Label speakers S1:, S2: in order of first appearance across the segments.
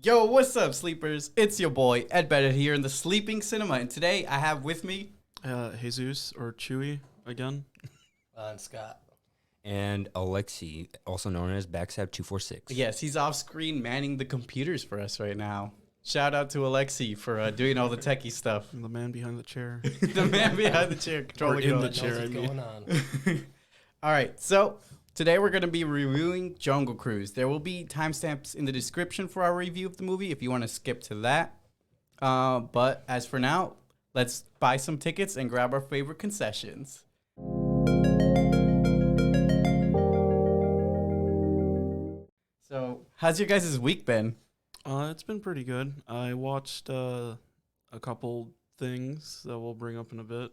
S1: Yo, what's up, sleepers? It's your boy, Eddbedhead here in the Sleeping Cinema, and today I have with me...
S2: Jesus, or Chewy, again.
S3: And Scott.
S4: And Aleksey, also known as Backstab246.
S1: Yes, he's off screen manning the computers for us right now. Shout out to Aleksey for doing all the techie stuff.
S2: The man behind the chair.
S1: The man behind the chair controlling
S2: in
S1: it all.
S2: the chair,
S3: What's going on?
S1: All right, so today we're going to be reviewing Jungle Cruise. There will be timestamps in the description for our review of the movie if you want to skip to that. But as for now, let's buy some tickets and grab our favorite concessions. So, how's your guys' week been?
S2: It's been pretty good. I watched a couple things that we'll bring up in a bit.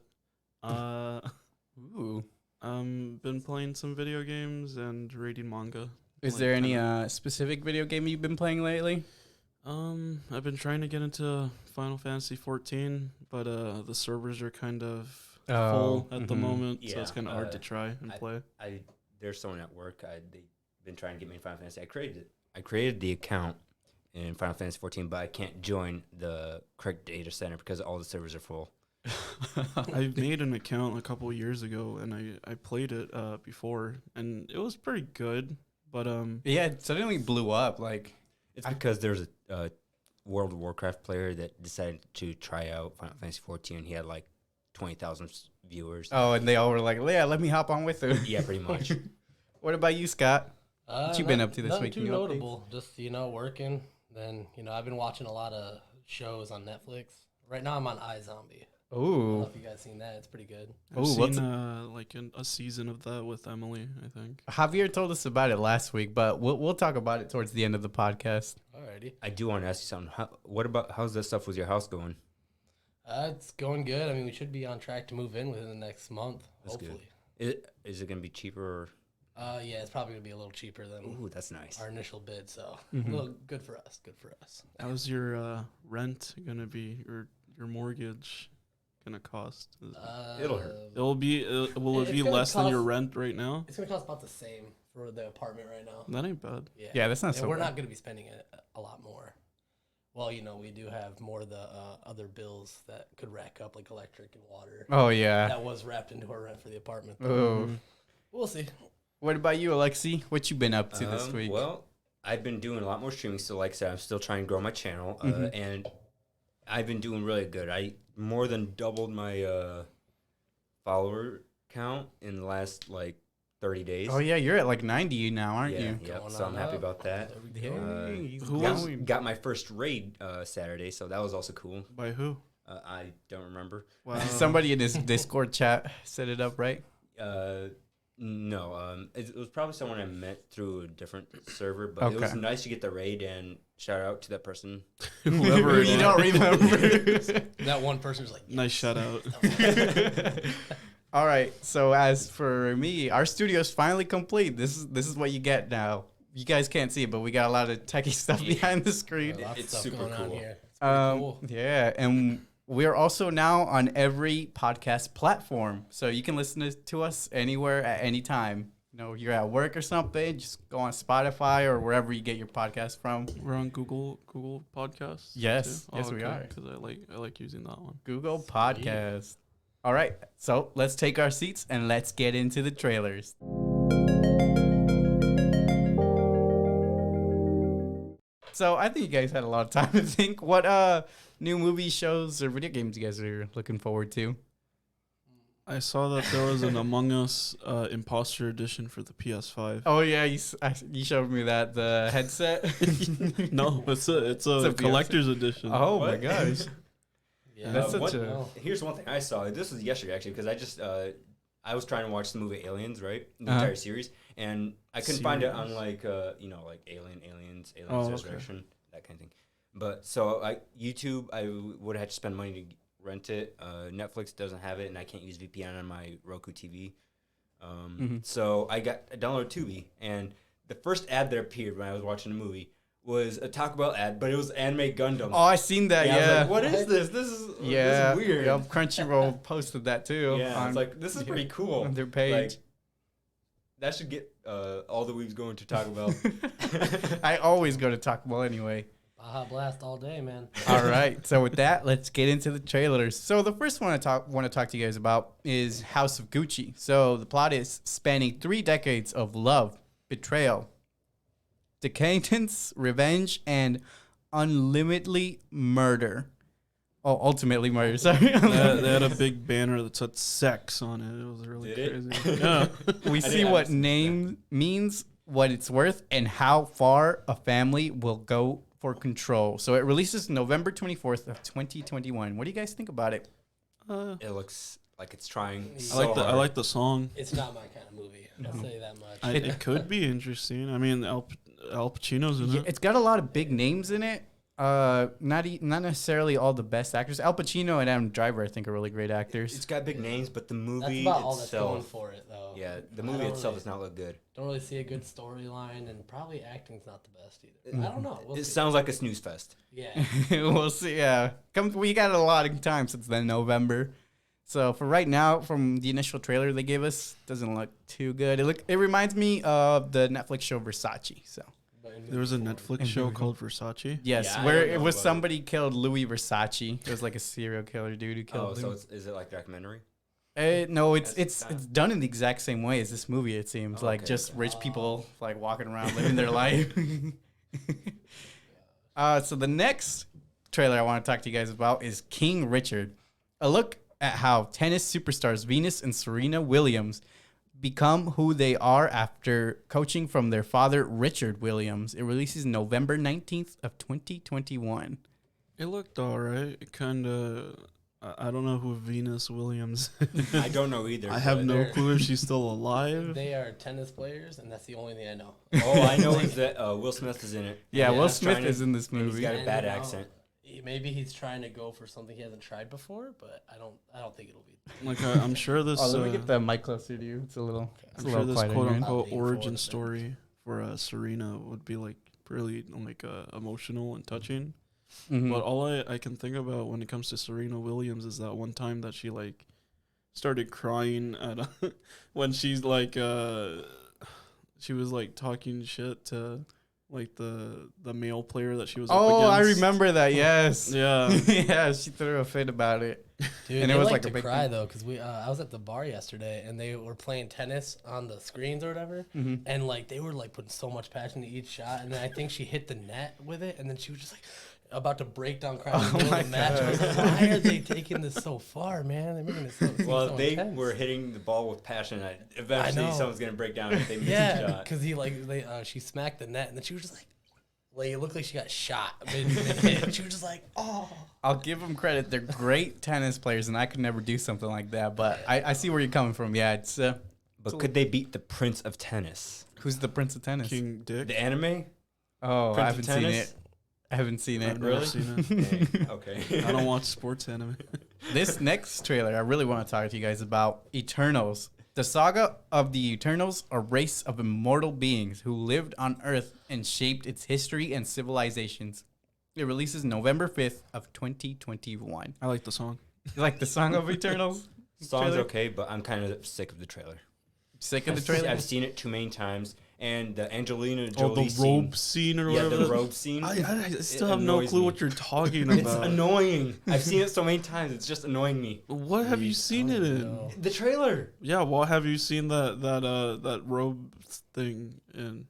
S1: Ooh.
S2: Been playing some video games and reading manga.
S1: Is
S2: Like,
S1: there any
S2: kinda-
S1: specific video game you've been playing lately?
S2: I've been trying to get into Final Fantasy 14, but the servers are kind of full at the moment, so it's kind of hard to try and play.
S4: There's someone at work. They've been trying to get me in Final Fantasy. I created the account in Final Fantasy 14, but I can't join the correct data center because all the servers are full.
S2: I made an account a couple of years ago, and I played it before, and it was pretty good. But
S1: Yeah, it suddenly blew up.
S4: It's because there's a World of Warcraft player that decided to try out Final Fantasy 14. He had like 20,000 viewers.
S1: Oh, and they all were like, yeah, let me hop on with it.
S4: Yeah, pretty much.
S1: What about you, Scott? What you been up to this week?
S3: Nothing too notable. Just, working. Then, I've been watching a lot of shows on Netflix. Right now I'm on iZombie. I don't
S1: Ooh.
S3: know if you guys seen that. It's pretty good.
S2: I've seen a season of that with Emily, I think.
S1: Javier told us about it last week, but we'll talk about it towards the end of the podcast.
S3: Alrighty.
S4: I do want to ask you something. How's that stuff with your house going?
S3: It's going good. I mean, we should be on track to move in within the next month, hopefully.
S4: Is it going to be cheaper? Or?
S3: Yeah, it's probably going to be a little cheaper than
S4: Ooh, that's nice.
S3: our initial bid, so a little good for us. Good for us.
S2: How's your rent going to be, or your mortgage going to cost?
S4: It'll hurt.
S2: Will it be
S3: It's gonna
S2: less than your
S3: cost-
S2: rent right now?
S3: It's going to cost about the same for the apartment right now.
S2: That ain't bad.
S1: Yeah, that's not
S3: And
S1: so
S3: we're
S1: bad.
S3: not going to be spending a lot more. Well, we do have more of the other bills that could rack up, like electric and water.
S1: Oh, yeah.
S3: That was wrapped into our rent for the apartment.
S1: Oh.
S3: We'll see.
S1: What about you, Aleksey? What you been up to this week?
S4: Well, I've been doing a lot more streaming. So, like I said, I'm still trying to grow my channel, and I've been doing really good. I more than doubled my follower count in the last 30 days.
S1: Oh, yeah, you're at 90 now, aren't you?
S4: Yeah.
S3: Going
S4: So I'm
S3: on
S4: happy
S3: up.
S4: about that.
S3: There we go.
S1: Hey,
S2: Who
S4: Got my first raid Saturday, so that was also cool.
S2: By who?
S4: I don't remember.
S2: Wow.
S1: Somebody in this Discord chat set it up, right?
S4: No, it was probably someone I met through a different server, but it was
S1: Okay.
S4: nice to get the raid, and shout out to that person.
S2: Whoever it
S1: you
S2: is.
S1: don't remember.
S3: That one person's like,
S2: Nice shout out.
S1: All right. So as for me, our studio's finally complete. This is what you get now. You guys can't see it, but we got a lot of techie stuff behind the screen.
S3: Lots of
S4: It's
S3: stuff
S4: super
S3: going on
S4: cool.
S3: here. It's pretty cool.
S1: Yeah, and we're also now on every podcast platform, so you can listen to us anywhere at any time. You're at work or something, just go on Spotify or wherever you get your podcast from.
S2: We're on Google Podcasts.
S1: Yes,
S2: too?
S1: yes, we are.
S2: Because I like using that one.
S1: Google Podcast. All right, so let's take our seats and let's get into the trailers. So I think you guys had a lot of time to think. What new movie shows or video games you guys are looking forward to?
S2: I saw that there was an Among Us Imposter Edition for the PS5.
S1: Oh yeah, you showed me that the headset.
S2: No, it's a
S1: a
S2: collector's edition.
S1: Oh my
S4: What?
S1: gosh.
S3: Yeah,
S1: That's such a-
S3: no.
S4: Here's one thing I saw. This was yesterday, actually, because I was trying to watch the movie Aliens, right? The
S1: Uh-huh.
S4: entire series, and I couldn't find it on Aliens,
S2: okay.
S4: Resurrection, that kind of thing. But so YouTube, I would have had to spend money to rent it. Netflix doesn't have it, and I can't use VPN on my Roku TV. So I downloaded Tubi, and the first ad that appeared when I was watching the movie was a Taco Bell ad, but it was Anime Gundam.
S1: Oh, I seen that.
S4: I was
S1: Yeah.
S4: like, what is this? This is weird.
S1: Yep, Crunchyroll posted that too.
S4: Yeah,
S1: on,
S4: it's like, this is pretty cool.
S1: on their page.
S4: Like, that should get all the weebs going to Taco Bell.
S1: I always go to Taco Bell anyway.
S3: Baja Blast all day, man.
S1: All right. So with that, let's get into the trailers. So the first one I want to talk to you guys about is House of Gucci. So the plot is spanning 3 decades of love, betrayal, decadence, revenge, and unlimitedly murder. Oh, ultimately murder. Sorry.
S2: They had a big banner that said sex on it. It was really crazy. Yeah.
S1: We see what name means, what it's worth, and how far a family will go for control. So it releases November 24th of 2021. What do you guys think about it?
S4: It looks like it's trying.
S2: I like the song.
S3: It's not my kind of movie. I'll say that much.
S2: It could be interesting. I mean, Al Pacino's in it.
S1: It's got a lot of big names in it. Not necessarily all the best actors. Al Pacino and Adam Driver, I think, are really great actors.
S4: It's got big names, but the movie
S3: that's about all
S4: itself,
S3: that's going for it, though.
S4: yeah, the movie itself does not look good.
S3: Don't really see a good storyline, and probably acting's not the best either. I don't know. We'll
S4: It
S3: see.
S4: sounds like a snooze fest.
S3: Yeah.
S1: We'll see. Yeah, we got a lot of time since then, November. So for right now, from the initial trailer they gave us, doesn't look too good. It reminds me of the Netflix show Versace. So
S2: There was a Netflix show called Versace.
S1: yes,
S4: Yeah,
S1: where
S4: I don't
S1: it
S4: know
S1: was
S4: about
S1: somebody killed Louis Versace. It was like a serial killer dude who
S4: Oh,
S1: killed.
S4: so
S1: Louis.
S4: is it like a documentary?
S1: No, it's
S4: That's
S1: it's done in the exact same way as this movie. It seems like
S4: Okay.
S1: just rich people like walking around living their life. So the next trailer I want to talk to you guys about is King Richard. A look at how tennis superstars Venus and Serena Williams become who they are after coaching from their father Richard Williams. It releases November 19th of 2021.
S2: It looked alright. It kind of. I don't know who Venus Williams is.
S4: I don't know either.
S2: I have
S4: but-
S2: no clue if she's still alive.
S3: They are tennis players, and that's the only thing I know.
S4: All I know is that Will Smith is in it.
S1: Yeah,
S3: Yeah.
S1: Will
S3: He's
S1: Smith
S4: trying to-
S1: is in this
S4: and He's
S1: movie.
S4: got a
S3: And,
S4: bad
S3: you know,
S4: accent.
S3: Maybe he's trying to go for something he hasn't tried before, but I don't think it'll be.
S2: Like I'm sure this.
S1: Oh, let me get the mic closer to you. It's a little. It's
S2: I'm
S1: a
S2: sure
S1: little
S2: this
S1: quieter
S2: quote
S1: here.
S2: unquote
S3: Leaning forward
S2: origin
S3: a bit.
S2: story for Serena would be like really like emotional and touching.
S1: Mhm.
S2: But all I can think about when it comes to Serena Williams is that one time that she like started crying at when she's like she was like talking shit to like the male player that she was up
S1: Oh, I
S2: against.
S1: remember that. Yes.
S2: Yeah.
S1: Yeah, she threw a fit about it.
S3: Dude,
S1: And
S3: they
S1: it was
S3: like
S1: like
S3: to
S1: a big
S3: cry
S1: thing.
S3: though, because I was at the bar yesterday and they were playing tennis on the screens or whatever,
S1: Mhm.
S3: and like they were like putting so much passion into each shot, and then I think she hit the net with it, and then she was just like about to break down crying in the middle of the match. I was like, why are they taking this so far, man? They're making it so
S4: Well,
S3: so
S4: they
S3: intense.
S4: were hitting the ball with passion. Eventually,
S3: know.
S4: someone's gonna break down if they miss a
S3: Yeah,
S4: shot.
S3: because she smacked the net, and then she was just like it looked like she got shot mid-hit. She was just like, oh.
S1: I'll give them credit. They're great tennis players, and I could never do something like that. But I see where you're coming from. Yeah, it's
S4: But could they beat the Prince of Tennis?
S1: who's the Prince of Tennis?
S2: King Dick.
S4: The anime?
S1: Oh,
S4: Prince
S1: I
S4: of
S1: haven't seen
S4: Tennis?
S1: it. I haven't seen
S2: I've
S1: it.
S2: never
S4: Really?
S2: seen it.
S4: Dang, okay.
S2: I don't watch sports anime.
S1: This next trailer, I really want to talk to you guys about Eternals. The saga of the Eternals, a race of immortal beings who lived on Earth and shaped its history and civilizations. It releases November 5th of 2021.
S2: I like the song.
S1: You like the song of Eternals?
S4: Song's
S1: Trailer?
S4: okay, but I'm kind of sick of the trailer.
S1: Sick of the trailer?
S4: I've seen it too many times, and the Angelina
S2: Oh,
S4: Jolie
S2: the robe scene or
S4: Yeah,
S2: whatever.
S4: the robe scene.
S2: I still
S4: It
S2: have no
S4: annoys
S2: clue
S4: me.
S2: what you're talking
S4: It's
S2: about.
S4: annoying. I've seen it so many times. It's just annoying me.
S2: What have you seen it in?
S3: No.
S4: The trailer.
S2: Yeah, what have you seen that robe thing in?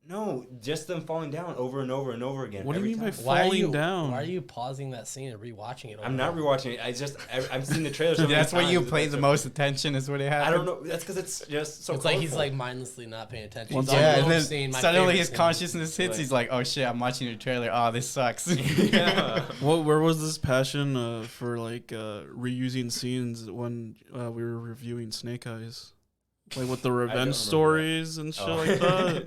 S4: No, just them falling down over and over and over again.
S2: What do you
S4: every
S2: mean by
S4: time.
S2: falling down?
S3: Why are you pausing that scene and rewatching it?
S4: I'm not rewatching it. I've seen the trailer. So many
S1: That's where you
S4: times.
S1: pay the most attention, is what it happens.
S4: I don't know. That's because it's just so.
S3: It's like he's
S4: colorful.
S3: like mindlessly not paying attention.
S2: Once
S3: He's on
S1: Yeah,
S3: the
S1: and
S3: road
S1: then
S3: scene, my
S1: suddenly
S3: favorite
S1: his
S3: scene.
S1: consciousness hits.
S4: Like-
S1: He's like, "Oh shit, I'm watching the trailer. Oh, this sucks."
S4: Yeah.
S2: Where was this passion for like reusing scenes when we were reviewing Snake Eyes? Like with the
S4: remember
S2: revenge
S4: that.
S2: stories and shit
S4: Oh.
S2: like that.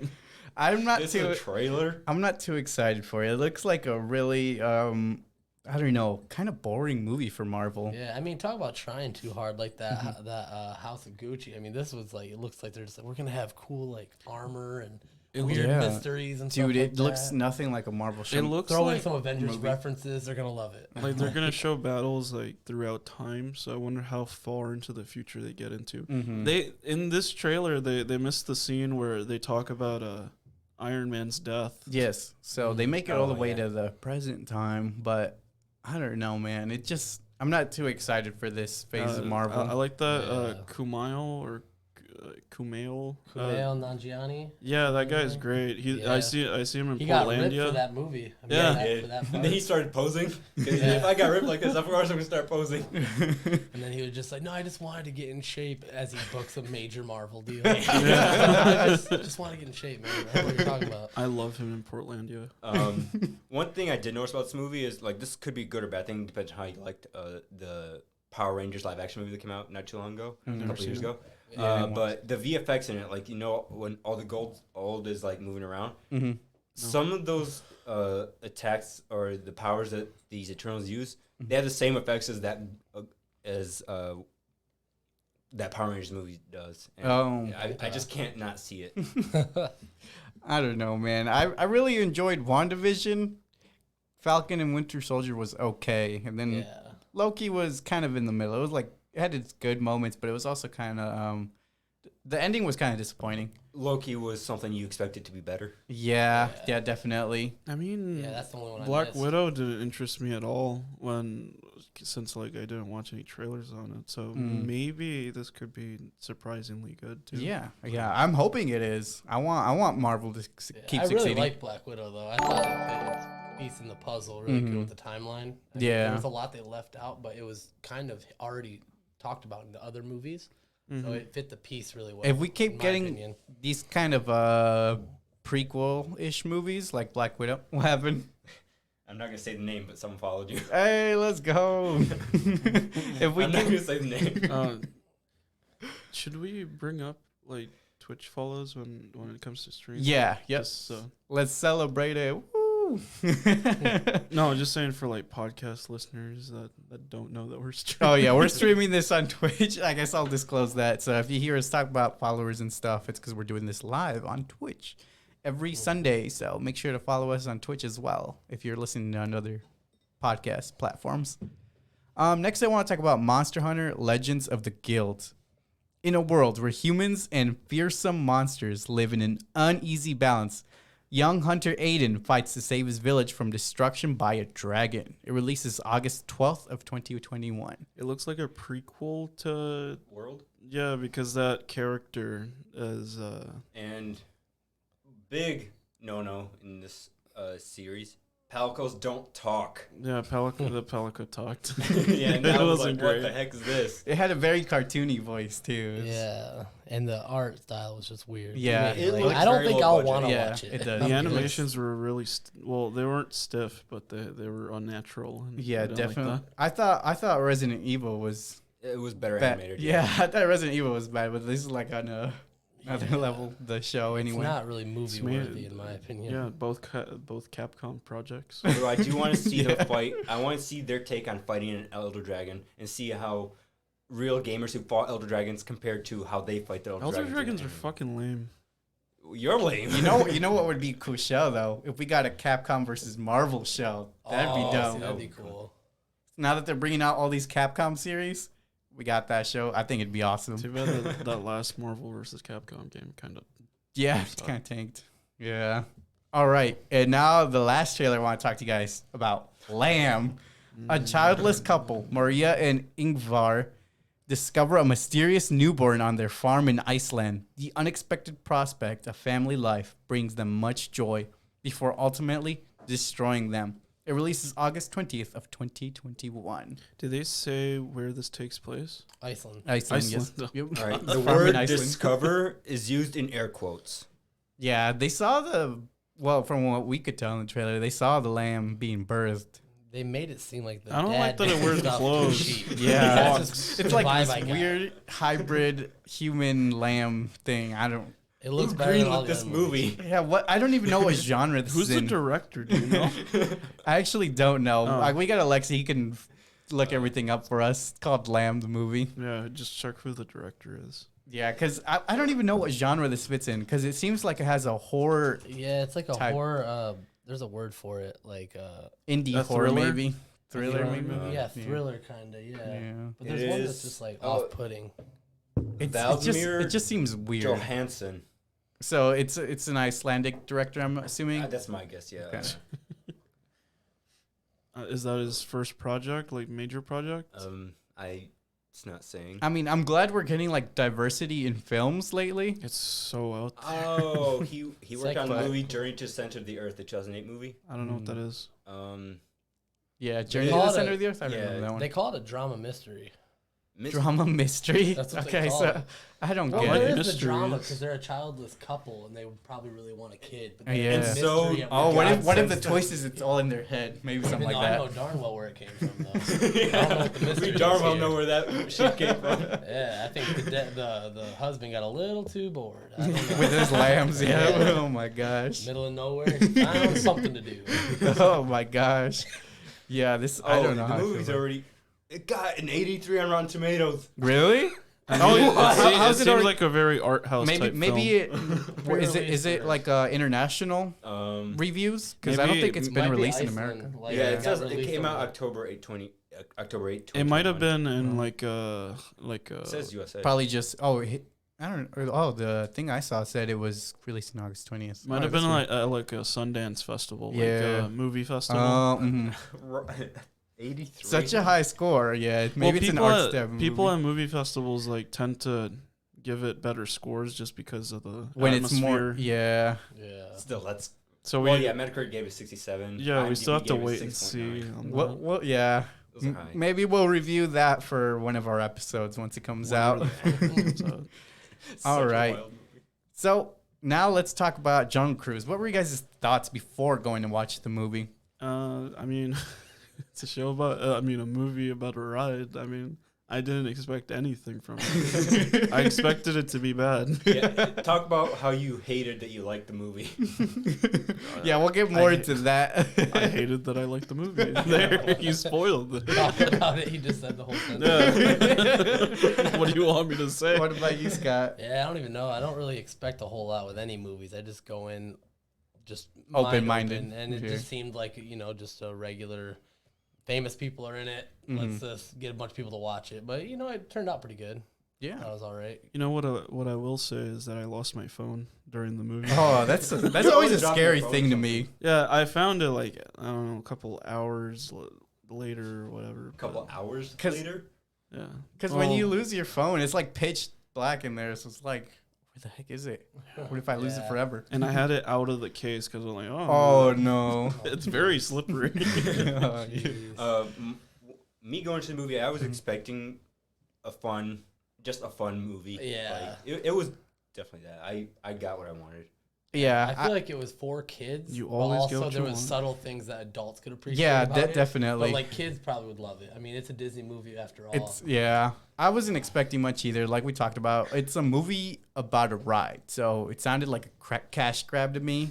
S1: I'm not
S4: It's a
S1: too.
S4: trailer.
S1: I'm not too excited for it. It looks like a really, I don't know, kind of boring movie for Marvel.
S3: Yeah, I mean, talk about trying too hard like that. That House of Gucci. I mean, this was like it looks like they're just like we're gonna have cool like armor and weird
S1: Yeah.
S3: mysteries and stuff
S1: Dude,
S3: like
S1: it looks
S3: that.
S1: nothing like a Marvel show.
S2: It looks
S3: Throw in
S2: like
S3: some Avengers
S1: movie.
S3: references. They're gonna love it.
S2: like they're gonna show battles like throughout time. So I wonder how far into the future they get into.
S1: Mhm.
S2: They in this trailer they missed the scene where they talk about Iron Man's death.
S1: Yes. So they make it all the way
S3: yeah.
S1: to the present time, but I don't know, man. I'm not too excited for this phase of Marvel.
S2: I like that
S3: Yeah.
S2: Kumail.
S3: Kumail Nanjiani.
S2: Yeah, that guy's great.
S3: Yeah.
S2: I see him in
S3: He got ripped for
S2: Portlandia.
S3: that movie. I mean,
S2: Yeah.
S3: for that
S4: And then he
S3: part.
S4: started posing. 'Cause
S3: Yeah.
S4: if I got ripped like this, of course I'm gonna start posing.
S3: And then he was just like, no, I just wanted to get in shape as he books a major Marvel deal. I just want to get in shape, man. I know what you're talking about.
S2: I love him in Portlandia.
S4: One thing I did notice about this movie is like this could be a good or bad thing, depends on how you liked the Power Rangers live action movie that came out not too long ago, a
S2: never
S4: couple years
S2: seen
S4: ago.
S1: Yeah,
S4: But the VFX in it, like when all the gold is like moving around,
S1: Mm-hmm.
S4: some of those attacks or the powers that these Eternals use, they have the same effects as that Power Rangers movie does. And I just can't not see it.
S1: I don't know, man. I really enjoyed WandaVision. Falcon and Winter Soldier was okay, and then
S3: Yeah.
S1: Loki was kind of in the middle. It was like it had its good moments, but it was also kind of the ending was kind of disappointing.
S4: Loki was something you expected to be better.
S1: Yeah, definitely.
S2: I mean,
S3: Yeah, that's the only one I
S2: Black
S3: missed.
S2: Widow didn't interest me at all since like I didn't watch any trailers on it. So maybe this could be surprisingly good too.
S1: Yeah. I'm hoping it is. I want Marvel to keep
S3: I really
S1: succeeding.
S3: like Black Widow though. I thought the piece in the puzzle really good with the timeline. I mean,
S1: Yeah.
S3: there was a lot they left out, but it was kind of already talked about in the other movies, so it fit the piece really well.
S1: If we
S3: in
S1: keep
S3: my
S1: getting
S3: opinion.
S1: these kind of prequel-ish movies like Black Widow, what happened?
S4: I'm not gonna say the name, but someone followed you.
S1: Hey, let's go. If we
S4: I'm not
S1: can,
S4: gonna say the name.
S2: Should we bring up like Twitch follows when it comes to streams?
S1: yeah, yep.
S2: Just,
S1: Let's celebrate it. Woo!
S2: no, just saying for like podcast listeners that don't know that we're streaming.
S1: Oh yeah, we're streaming this on Twitch. I guess I'll disclose that. So if you hear us talk about followers and stuff, it's because we're doing this live on Twitch every Sunday. So make sure to follow us on Twitch as well if you're listening on other podcast platforms. Next, I want to talk about Monster Hunter: Legends of the Guild. In a world where humans and fearsome monsters live in an uneasy balance, young hunter Aiden fights to save his village from destruction by a dragon. It releases August 12th of 2021.
S2: It looks like a prequel to
S4: World
S2: yeah, because that character is
S4: and big no in this series. Palicos don't talk.
S2: yeah, the Palico talked.
S4: Yeah, and
S2: It
S4: that was
S2: wasn't
S4: like, what
S2: great.
S4: the heck is this?
S1: It had a very cartoony voice too.
S3: Yeah, and the art style was just weird. to
S1: Yeah.
S3: me.
S4: It
S3: Like,
S4: looks
S3: I don't
S4: very
S3: think
S4: low
S3: I'll
S4: budget.
S3: want to
S1: Yeah,
S3: watch it.
S1: it does.
S2: The
S1: Because-
S2: animations were really they weren't stiff, but they were unnatural. And
S1: Yeah,
S2: I didn't like
S1: definitely.
S2: that.
S1: I thought Resident Evil was
S4: It was better
S1: bad.
S4: animated.
S1: Yeah, I thought Resident Evil was bad, but this is like on another level. The show
S3: It's
S1: anyway.
S3: not really movie
S2: It's made-
S3: worthy in my opinion.
S2: Yeah, both Capcom projects.
S4: Although I do want to see
S1: Yeah.
S4: the fight. I want to see their take on fighting an Elder Dragon and see how real gamers who fought Elder Dragons compared to how they fight the Elder
S2: Elder
S4: Dragons.
S2: Dragons are fucking lame.
S4: You're lame.
S1: You know what would be a cool show though? If we got a Capcom versus Marvel show, that'd be
S3: Oh,
S1: dope.
S3: see, that'd be cool.
S1: Now that they're bringing out all these Capcom series, we got that show. I think it'd be awesome.
S2: Too bad that last Marvel versus Capcom game kind of.
S1: Yeah, it's kind of tanked. Yeah. All right, and now the last trailer I want to talk to you guys about. Lamb. A childless couple, Maria and Ingvar, discover a mysterious newborn on their farm in Iceland. The unexpected prospect of family life brings them much joy before ultimately destroying them. It releases August 20th of 2021.
S2: Did they say where this takes place?
S3: Iceland.
S1: Iceland, yes.
S2: Iceland.
S1: Yep.
S4: All right.
S1: A
S4: The
S1: farm in
S4: word
S1: Iceland.
S4: discover is used in air quotes.
S1: Yeah, they saw from what we could tell in the trailer, they saw the lamb being birthed.
S3: They made it seem like the
S2: I don't
S3: dad
S2: like that it
S3: did
S2: wears
S3: stuff to
S2: clothes.
S3: the sheep.
S1: Yeah.
S3: That's just
S1: It's
S3: the
S1: like
S3: vibe
S1: this
S3: I got.
S1: weird hybrid human lamb thing. I don't.
S3: It looks
S4: Who
S3: better than all
S4: greenlit
S3: the
S4: this
S3: other movies.
S4: movie?
S1: Yeah, what? I don't even know what genre this
S2: Who's
S1: is
S2: the
S1: in.
S2: director? Do you know?
S1: I actually don't know.
S2: Oh.
S1: Like we got Aleksey. He can look everything up for us. It's called Lamb, the movie.
S2: Yeah, just check who the director is.
S1: Yeah, because I don't even know what genre this fits in. Because it seems like it has a horror,
S3: Yeah, it's like a
S1: Type.
S3: horror. There's a word for it, like
S1: indie
S2: A
S1: horror,
S2: thriller?
S1: maybe. Thriller, maybe.
S3: movie. Yeah, thriller kind of. Yeah.
S1: Yeah.
S3: But there's
S4: It
S3: one
S4: is-
S3: that's just like
S4: oh,
S3: off-putting.
S1: It
S4: Valdemir
S1: just seems weird.
S4: Johansson.
S1: So it's an Icelandic director, I'm assuming.
S4: That's my guess. Yeah.
S1: Okay.
S2: Is that his first project, like major project?
S4: It's not saying.
S1: I mean, I'm glad we're getting like diversity in films lately.
S2: It's so out there.
S4: Oh, he worked
S3: like
S4: on the
S1: what?
S4: movie Journey to the Center of the Earth, the 2008 movie.
S2: I don't know what that is.
S1: Yeah, Journey to
S3: call
S1: the
S3: it
S1: Center
S3: a-
S1: of the Earth. I
S4: yeah,
S1: remember that one.
S3: They call it a drama mystery.
S1: Drama mystery.
S3: That's what they
S1: Okay,
S3: call
S1: so
S3: it.
S1: I don't
S3: Well,
S1: get
S3: there
S1: it.
S3: is the
S2: Mystery
S3: drama
S2: is-
S3: because they're a childless couple and they would probably really want a kid. But
S1: Yeah.
S3: there's
S1: And
S4: so-
S3: mystery at
S1: Oh,
S3: work.
S1: what if
S4: God
S1: the
S4: sends
S1: twist is it's all in their head? Maybe something
S3: Even
S1: like
S3: though I know
S1: that.
S3: darn well where it came from, though. I don't know what the mystery
S4: We
S3: is
S4: darn well
S3: here.
S4: know where that shit came from.
S3: Yeah, I think the husband got a little too bored. I don't know.
S1: With his lambs, yeah.
S3: Yeah.
S1: Oh my gosh.
S3: Middle of nowhere, he found something to do.
S1: Oh my gosh. Yeah, this I don't know.
S4: The
S1: how I feel
S4: movie's
S1: about it.
S4: already. It got an 83 on Rotten Tomatoes.
S1: Really?
S2: I
S1: Oh,
S2: mean,
S1: how's
S2: it
S1: it
S2: seems
S1: already-
S2: like a very art house
S1: Maybe
S2: type
S1: maybe
S2: film.
S1: it is it like international reviews? Because I don't
S2: Maybe
S1: think it's
S2: it
S1: been
S3: Might be
S1: released in
S3: Iceland,
S1: America.
S3: like,
S4: Yeah,
S3: it
S4: it
S3: got
S4: says it
S3: released
S4: came out
S3: over-
S4: October 8, 20.
S2: It might have been in
S1: Oh.
S2: like a
S4: It says USA.
S1: Probably just I don't know. Oh, the thing I saw said it was released on August 20th.
S2: might have been like a Sundance festival,
S1: Yeah.
S2: like a movie festival.
S1: mhm.
S4: 83.
S1: Such a high score. Yeah, maybe it's an
S2: people
S1: art
S2: at,
S1: step.
S2: people
S1: movie.
S2: at movie festivals like tend to give it better scores just because of the
S1: when
S2: atmosphere.
S1: it's more. Yeah.
S3: Yeah.
S4: Still, that's.
S2: So
S4: Well, yeah, Metacritic gave it 67.
S2: yeah, we
S4: IMDb
S2: still have to
S4: gave it
S2: wait and see.
S4: 6.9.
S2: on
S1: Well,
S2: that.
S1: well, yeah.
S4: Those are high.
S1: Maybe we'll review that for one of our episodes once it comes out.
S2: So,
S1: All
S4: Such a
S1: right.
S4: wild movie.
S1: So now let's talk about Jungle Cruise. What were you guys' thoughts before going to watch the movie?
S2: I mean, it's a show about. A movie about a ride. I mean, I didn't expect anything from it. I expected it to be bad.
S4: Yeah, talk about how you hated that you liked the movie.
S1: Yeah, we'll get more
S2: I-
S1: into that.
S2: I hated that I liked the movie. There, you spoiled it.
S3: Talk about it. He just said the whole sentence.
S2: Yeah. What do you want me to say?
S1: What about you, Scott?
S3: Yeah, I don't even know. I don't really expect a whole lot with any movies. I just go in just
S1: Open-minded.
S3: open, and it
S1: Sure.
S3: just seemed like, just a regular famous people are in it. Let's just get a bunch of people to watch it. But, it turned out pretty good.
S1: Yeah.
S3: That was all right.
S2: You know what I will say is that I lost my phone during the movie.
S1: Oh, that's always a
S4: always drop
S1: scary
S4: your phone
S1: thing to
S4: or
S1: me.
S2: Yeah, I found it like I don't know, a couple hours later or whatever.
S4: A couple
S2: but,
S4: hours
S1: 'Cause-
S4: later.
S2: Yeah.
S1: Because when
S2: Oh,
S1: you lose your phone, it's like pitch black in there. So it's like, where the heck is it? What if I lose it
S3: Yeah.
S1: forever?
S2: and I had it out of the case because I'm like,
S1: Oh, no.
S2: it's very slippery.
S1: Oh,
S3: Jeez.
S4: Me going to the movie, I was expecting a fun movie.
S3: Yeah.
S4: Like, it was definitely that. I got what I wanted.
S1: yeah.
S3: I feel like it was for kids.
S2: You
S3: but
S2: always get
S3: also
S2: what
S3: there
S2: you
S3: was
S2: want.
S3: subtle things that adults could appreciate.
S1: yeah,
S3: about it.
S1: definitely.
S3: But like kids probably would love it. I mean, it's a Disney movie after all.
S1: It's yeah. I wasn't expecting much either. Like we talked about, it's a movie about a ride, so it sounded like a cash grab to me.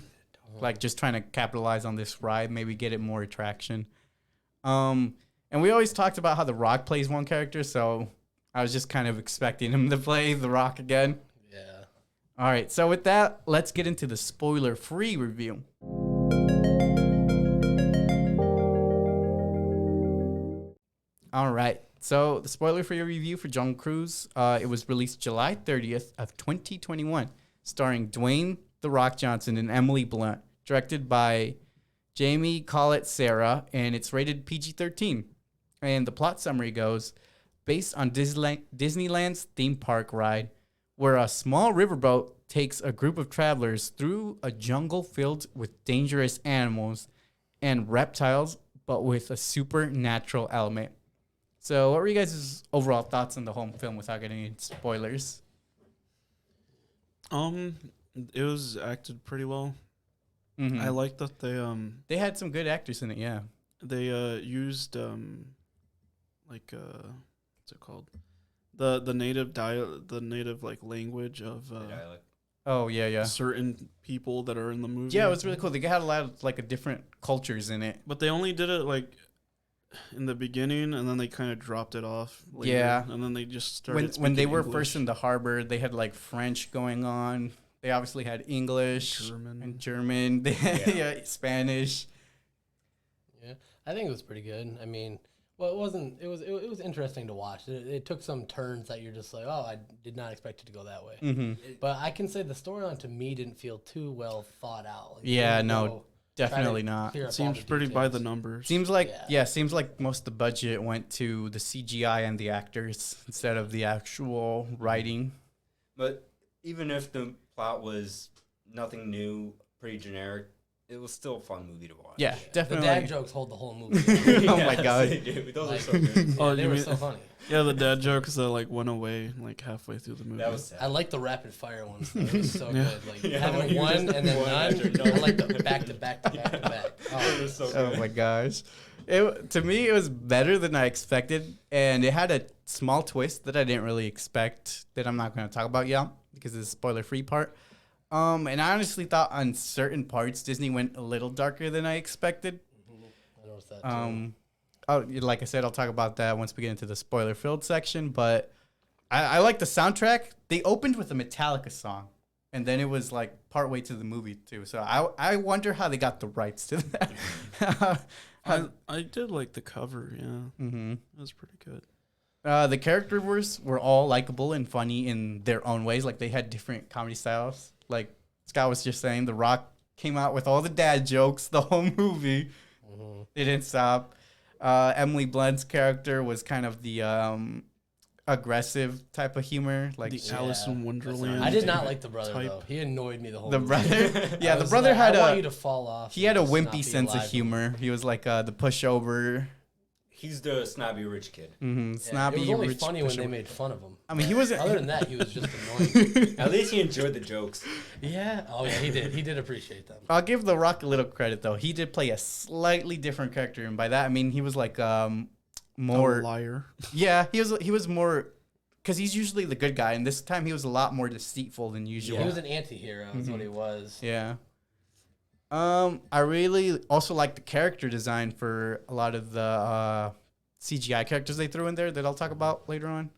S1: Like just trying to capitalize on this ride, maybe get it more attraction. And we always talked about how The Rock plays one character, so I was just kind of expecting him to play The Rock again.
S3: Yeah.
S1: All right, so with that, let's get into the spoiler-free review. All right, so the spoiler-free review for Jungle Cruise, it was released July 30th of 2021, starring Dwayne The Rock Johnson and Emily Blunt, directed by Jamie Collett Sarah, and it's rated PG-13. And the plot summary goes, based on Disneyland's theme park ride, where a small riverboat takes a group of travelers through a jungle filled with dangerous animals and reptiles, but with a supernatural element. So what were you guys' overall thoughts on the whole film without getting into spoilers?
S2: It was acted pretty well.
S1: Mhm.
S2: I like that
S1: They had some good actors in it, yeah.
S2: they used what's it called, the native like language of
S4: The dialect.
S1: Oh, yeah.
S2: certain people that are in the movie.
S1: Yeah, it was really cool. They had a lot of like different cultures in it.
S2: But they only did it like in the beginning, and then they kind of dropped it off. Later,
S1: Yeah.
S2: and then they just started.
S1: When they
S2: speaking
S1: were
S2: English.
S1: first in the harbor, they had like French going on. They obviously had English
S2: German.
S1: and German. They had
S4: Yeah.
S1: Spanish.
S3: Yeah. I think it was pretty good. I mean, Well, it wasn't. It was interesting to watch. It took some turns that you're just like, oh, I did not expect it to go that way.
S1: Mm-hmm.
S3: But I can say the storyline to me didn't feel too well thought out. Like,
S1: Yeah,
S3: they didn't
S1: no,
S3: go
S1: definitely
S3: try to
S1: not.
S3: clear up all
S2: Seems
S3: the
S2: pretty by the
S3: details.
S2: numbers.
S1: Seems like
S3: Yeah.
S1: seems like most of the budget went to the CGI and the actors instead of the actual writing.
S4: But even if the plot was nothing new, pretty generic, it was still a fun movie to watch.
S1: Yeah,
S3: The
S1: definitely.
S3: dad jokes hold the whole movie.
S1: Oh my
S4: Yes,
S1: God.
S4: they do. Those
S3: Like-
S4: are so good.
S2: Oh,
S3: They
S2: you
S3: were
S2: mean-
S3: so funny.
S2: Yeah, the dad jokes that like went away like halfway through the movie.
S4: That was sad.
S3: I like the rapid fire ones. Though. It was so
S2: Yeah.
S3: good. Like
S4: Yeah,
S3: having
S4: when you
S3: one
S4: just
S3: and then
S4: one
S3: none.
S4: after another.
S3: I like the back to back to back to back.
S4: It
S3: Oh,
S4: was so
S1: Oh
S4: good.
S1: my gosh. To me, it was better than I expected. And it had a small twist that I didn't really expect that I'm not going to talk about yet because it's a spoiler free part. And I honestly thought on certain parts, Disney went a little darker than I expected.
S3: I noticed that too.
S1: Like I said, I'll talk about that once we get into the spoiler filled section. But I like the soundtrack. They opened with a Metallica song. And then it was like partway to the movie too. So I wonder how they got the rights to that.
S2: I did like the cover. Yeah,
S1: Mm-hmm.
S2: it was pretty good.
S1: The characters were all likable and funny in their own ways. Like they had different comedy styles. Like Scott was just saying, The Rock came out with all the dad jokes the whole movie.
S3: Mhm.
S1: They didn't stop. Emily Blunt's character was kind of the aggressive type of humor. Like
S2: The
S3: Yeah.
S2: Alice in Wonderland.
S3: I did not like the brother
S2: type.
S3: though. He annoyed me the whole
S1: the
S3: movie.
S1: brother, yeah,
S3: I
S1: the
S3: was
S1: brother
S3: like,
S1: had
S3: I want you
S1: a
S3: to fall off.
S1: he had a
S3: and just not
S1: wimpy
S3: be
S1: sense of
S3: alive.
S1: humor. He was like the pushover,
S4: He's the snobby rich kid.
S1: mm-hmm,
S3: Yeah,
S1: snobby.
S3: it was only
S1: rich
S3: funny when they
S1: pushover.
S3: made fun of him.
S1: I mean, he wasn't.
S3: Other than that, he was just annoying.
S4: At least he enjoyed the jokes.
S3: Yeah. Oh yeah, he did. He did appreciate them.
S1: I'll give The Rock a little credit though. He did play a slightly different character, and by that I mean he was like
S2: A
S1: more.
S2: liar.
S1: Yeah, he was more because he's usually the good guy, and this time he was a lot more deceitful than usual.
S3: He was an anti-hero. Is what he was.
S1: Yeah. I really also like the character design for a lot of the CGI characters they threw in there that I'll talk about later on.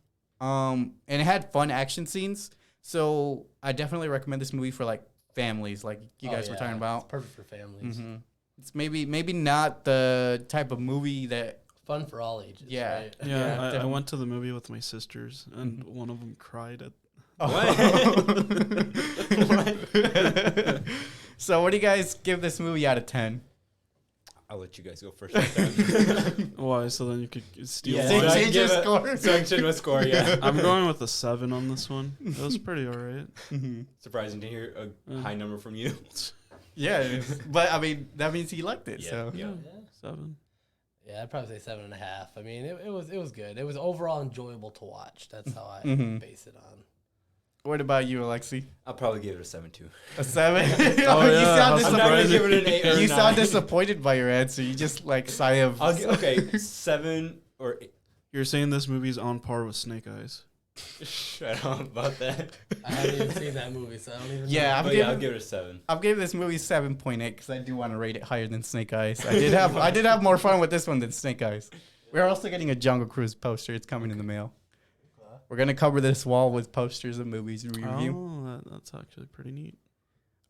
S1: And it had fun action scenes, so I definitely recommend this movie for like families, like you
S3: Oh,
S1: guys were
S3: yeah,
S1: talking
S3: It's
S1: about.
S3: perfect for families.
S1: hmm It's maybe not the type of movie that.
S3: Fun for all ages.
S1: Yeah.
S3: Right?
S2: Yeah,
S1: Yeah,
S2: I
S1: definitely.
S2: went to the movie with my sisters, and one of them cried at.
S1: What? So, what do you guys give this movie out of 10?
S4: I'll let you guys go first. this time.
S2: Why? So then you could steal
S4: Yeah,
S1: Change
S2: mine.
S4: so I
S1: your
S4: give
S1: score.
S4: So I can change my score, yeah.
S2: I'm going with a 7 on this one. It was pretty alright.
S4: Surprising to hear a high number from you.
S1: Yeah, it is. But I mean that means he liked it. So
S4: Yeah.
S3: Yeah.
S2: 7.
S3: Yeah, I'd probably say 7.5. I mean, it was good. It was overall enjoyable to watch. That's how I
S1: Mhm.
S3: base it on.
S1: what about you, Alexi?
S4: I'll probably give it a 7 too.
S1: A 7?
S2: Oh,
S1: You
S2: yeah,
S1: sound
S2: I'm
S4: I'm not gonna
S1: disappointed.
S4: give it an 8 or
S1: You
S4: a
S1: sound
S4: 9.
S1: disappointed by your answer. You just like sigh of.
S4: Okay, 7 or 8.
S2: You're saying this movie's on par with Snake Eyes.
S4: Shut up about that.
S3: I haven't even seen that movie, so I don't even
S1: Yeah,
S3: know.
S1: I'm
S4: But yeah, I'll
S1: giving,
S4: give it a 7.
S1: I'll give this movie 7.8 because I do want to rate it higher than Snake Eyes. I did have more fun with this one than Snake Eyes. We're also getting a Jungle Cruise poster. It's coming in the mail. We're gonna cover this wall with posters of movies we review.
S2: Oh, that's actually pretty neat.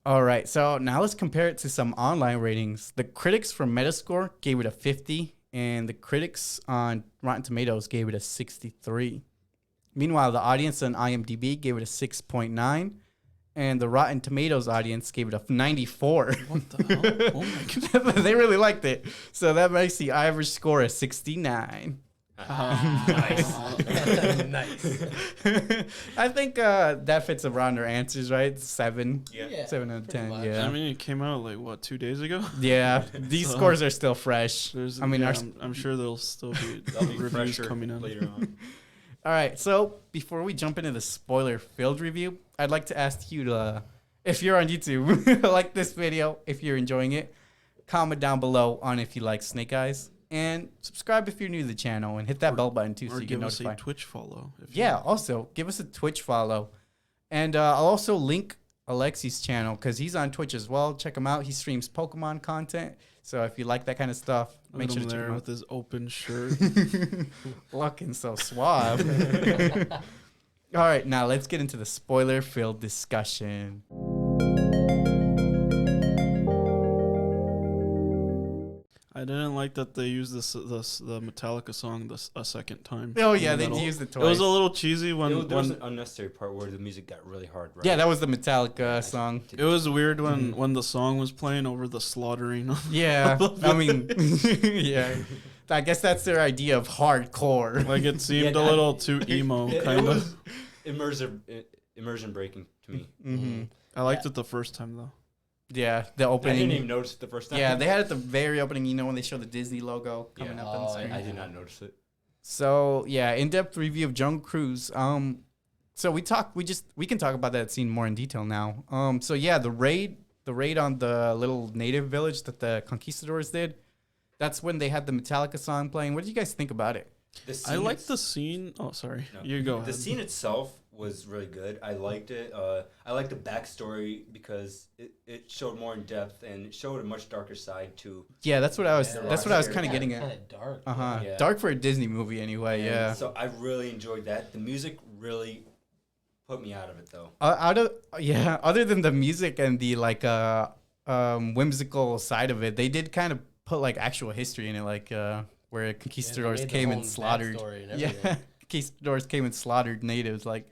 S1: All right, so now let's compare it to some online ratings. The critics from Metascore gave it a 50, and the critics on Rotten Tomatoes gave it a 63. Meanwhile, the audience on IMDb gave it a 6.9, and the Rotten Tomatoes audience gave it a 94.
S2: What the hell? Oh my god.
S1: They really liked it. So that makes the average score a 69.
S3: Nice. Nice.
S1: I think that fits around our answers, right? 7.
S4: Yeah.
S1: 7 out of
S3: pretty
S1: 10,
S3: much.
S1: yeah.
S2: I mean, it came out like what 2 days ago.
S1: Yeah, these
S2: So-
S1: scores are still fresh.
S2: There's,
S1: I mean,
S2: yeah,
S1: our,
S2: I'm sure there'll still be
S4: That'll be
S2: reviews
S4: fresher
S2: coming in.
S4: later on.
S1: all right. So before we jump into the spoiler-filled review, I'd like to ask you to, if you're on YouTube, like this video if you're enjoying it. Comment down below on if you like Snake Eyes, and subscribe if you're new to the channel, and hit that bell button too so
S2: Or
S1: you get
S2: give us a
S1: notified.
S2: Twitch follow. If
S1: Yeah. Also, give us a Twitch follow, and I'll also link Aleksey's channel because he's on Twitch as well. Check him out. He streams Pokemon content. So if you like that kind of stuff, make sure to check
S2: there
S1: him
S2: with
S1: out.
S2: his open shirt.
S1: Looking so suave. All right, now let's get into the spoiler-filled discussion.
S2: I didn't like that they used the Metallica song a second time.
S1: Oh
S2: in
S1: yeah,
S2: the
S1: they
S2: middle.
S1: used it
S2: It was
S1: twice.
S2: a little cheesy
S4: There was
S2: when
S4: an unnecessary part where the music got really hard. Right?
S1: Yeah, that was the Metallica song.
S2: it was weird when the song was playing over the slaughtering.
S1: Yeah, I mean, yeah. I guess that's their idea of hardcore.
S2: Like it seemed
S4: Yeah,
S2: a little too emo,
S4: It
S2: kind
S4: was
S2: of.
S4: immersion breaking to me.
S1: Mm-hmm.
S2: I liked it the first time though.
S1: Yeah, the
S4: I
S1: opening.
S4: didn't even notice it the first time.
S1: Yeah, they had it at the very opening. You know when they show the Disney logo coming
S4: Yeah.
S1: up on the screen.
S4: I did not notice it.
S1: So yeah, in-depth review of Jungle Cruise. So we can talk about that scene more in detail now. So yeah, the raid on the little native village that the conquistadors did. That's when they had the Metallica song playing. What did you guys think about it?
S2: I liked the scene. Oh, sorry.
S4: No.
S2: You go
S4: The
S2: ahead.
S4: scene itself was really good. I liked it. I liked the backstory because it showed more in depth and it showed a much darker side to.
S1: Yeah, that's what I was.
S4: Yeah,
S1: that's what I was
S4: Rock
S1: kind of
S4: Here.
S1: getting at.
S3: Kind of dark.
S4: Yeah.
S1: Dark for a Disney movie, anyway.
S4: And
S1: Yeah.
S4: So I really enjoyed that. The music really put me out of it though.
S1: Other than the music and the whimsical side of it, they did kind of put like actual history in it, like where conquistadors
S3: made the
S1: came
S3: whole
S1: and slaughtered.
S3: backstory and
S1: Yeah,
S3: everything.
S1: conquistadors came and slaughtered natives. Like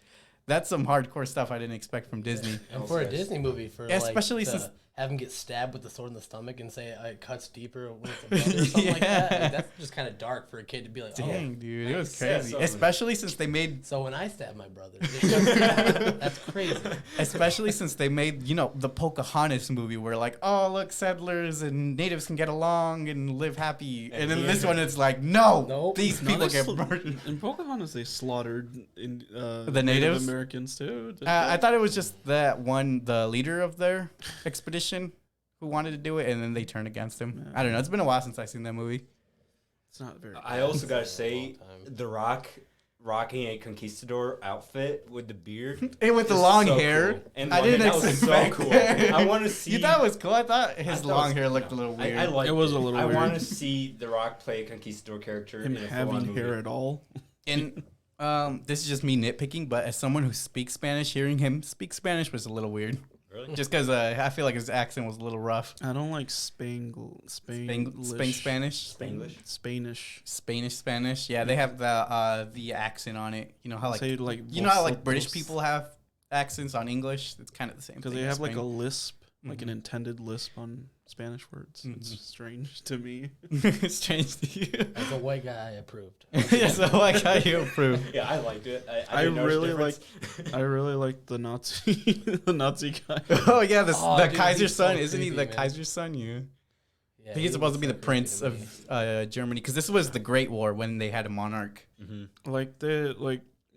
S1: that's some hardcore stuff I didn't expect from Disney.
S3: And for a Disney movie,
S1: Yeah, especially since-
S3: have him get stabbed with the sword in the stomach and say it cuts deeper when it's a blood or something like that. Like, that's just kind of dark for a kid to be like,
S1: Dang,
S3: oh.
S1: dude, it was
S4: Yeah,
S1: crazy.
S4: so-
S1: Especially since they made,
S3: So when I stab my brother, that's crazy.
S1: especially since they made, the Pocahontas movie where like, oh look, settlers and natives can get along and live happy, and then this one it's like, no,
S3: Nope.
S1: these
S2: No,
S1: people
S2: they
S1: get
S2: sl-
S1: murdered.
S2: In Pocahontas, they slaughtered the
S1: natives?
S2: Native Americans too. didn't
S1: I
S2: they?
S1: thought it was just that one, the leader of their expedition, who wanted to do it, and then they turned against him.
S2: Yeah.
S1: I don't know. It's been a while since I've seen that movie.
S2: It's not very.
S4: I also gotta
S3: It's
S4: say,
S3: been a long time.
S4: The Rock rocking a conquistador outfit with the beard.
S1: And with the
S4: is
S1: long
S4: so
S1: hair,
S4: cool. And
S1: I didn't
S4: that was so
S1: expect
S4: cool.
S1: that.
S4: I want to see.
S1: You thought it was cool? I thought
S4: I
S1: his
S4: thought it
S1: long
S4: was-
S1: hair looked a
S4: no,
S1: little weird.
S4: I liked
S2: It was a little
S4: I
S2: weird.
S4: want to see The Rock play a conquistador character
S2: him
S4: in a
S2: having
S4: full-on
S2: hair
S4: movie.
S2: at all.
S1: And this is just me nitpicking, but as someone who speaks Spanish, hearing him speak Spanish was a little weird.
S4: Really?
S1: Just because I feel like his accent was a little rough.
S2: I don't like Spain
S1: Spanish.
S4: Spanglish?
S1: Spanish. Yeah, they have the accent on it. You know how like
S2: Say like
S1: how
S2: vosotros,
S1: British people have accents on English. It's kind of the same
S2: because
S1: thing.
S2: they
S1: as
S2: have like a
S1: Spain.
S2: lisp, like an
S1: Mhm.
S2: intended lisp on Spanish words. It's strange to me.
S1: It's changed to you.
S3: As a white guy, I approved.
S1: Yeah, so like how you approve.
S4: Yeah, I liked it.
S2: I
S4: didn't notice
S2: really
S4: difference.
S2: I really like the Nazi, the Nazi guy.
S1: Oh yeah, the
S3: Dude,
S1: Kaiser's
S3: he's so
S1: son, isn't he?
S3: creepy,
S1: The
S3: man.
S1: Kaiser's son, yeah.
S3: Yeah,
S1: I think he's supposed to be the
S3: so creepy
S1: prince
S3: to me.
S1: of Germany because this was the Great War when they had a monarch.
S4: Mm-hmm.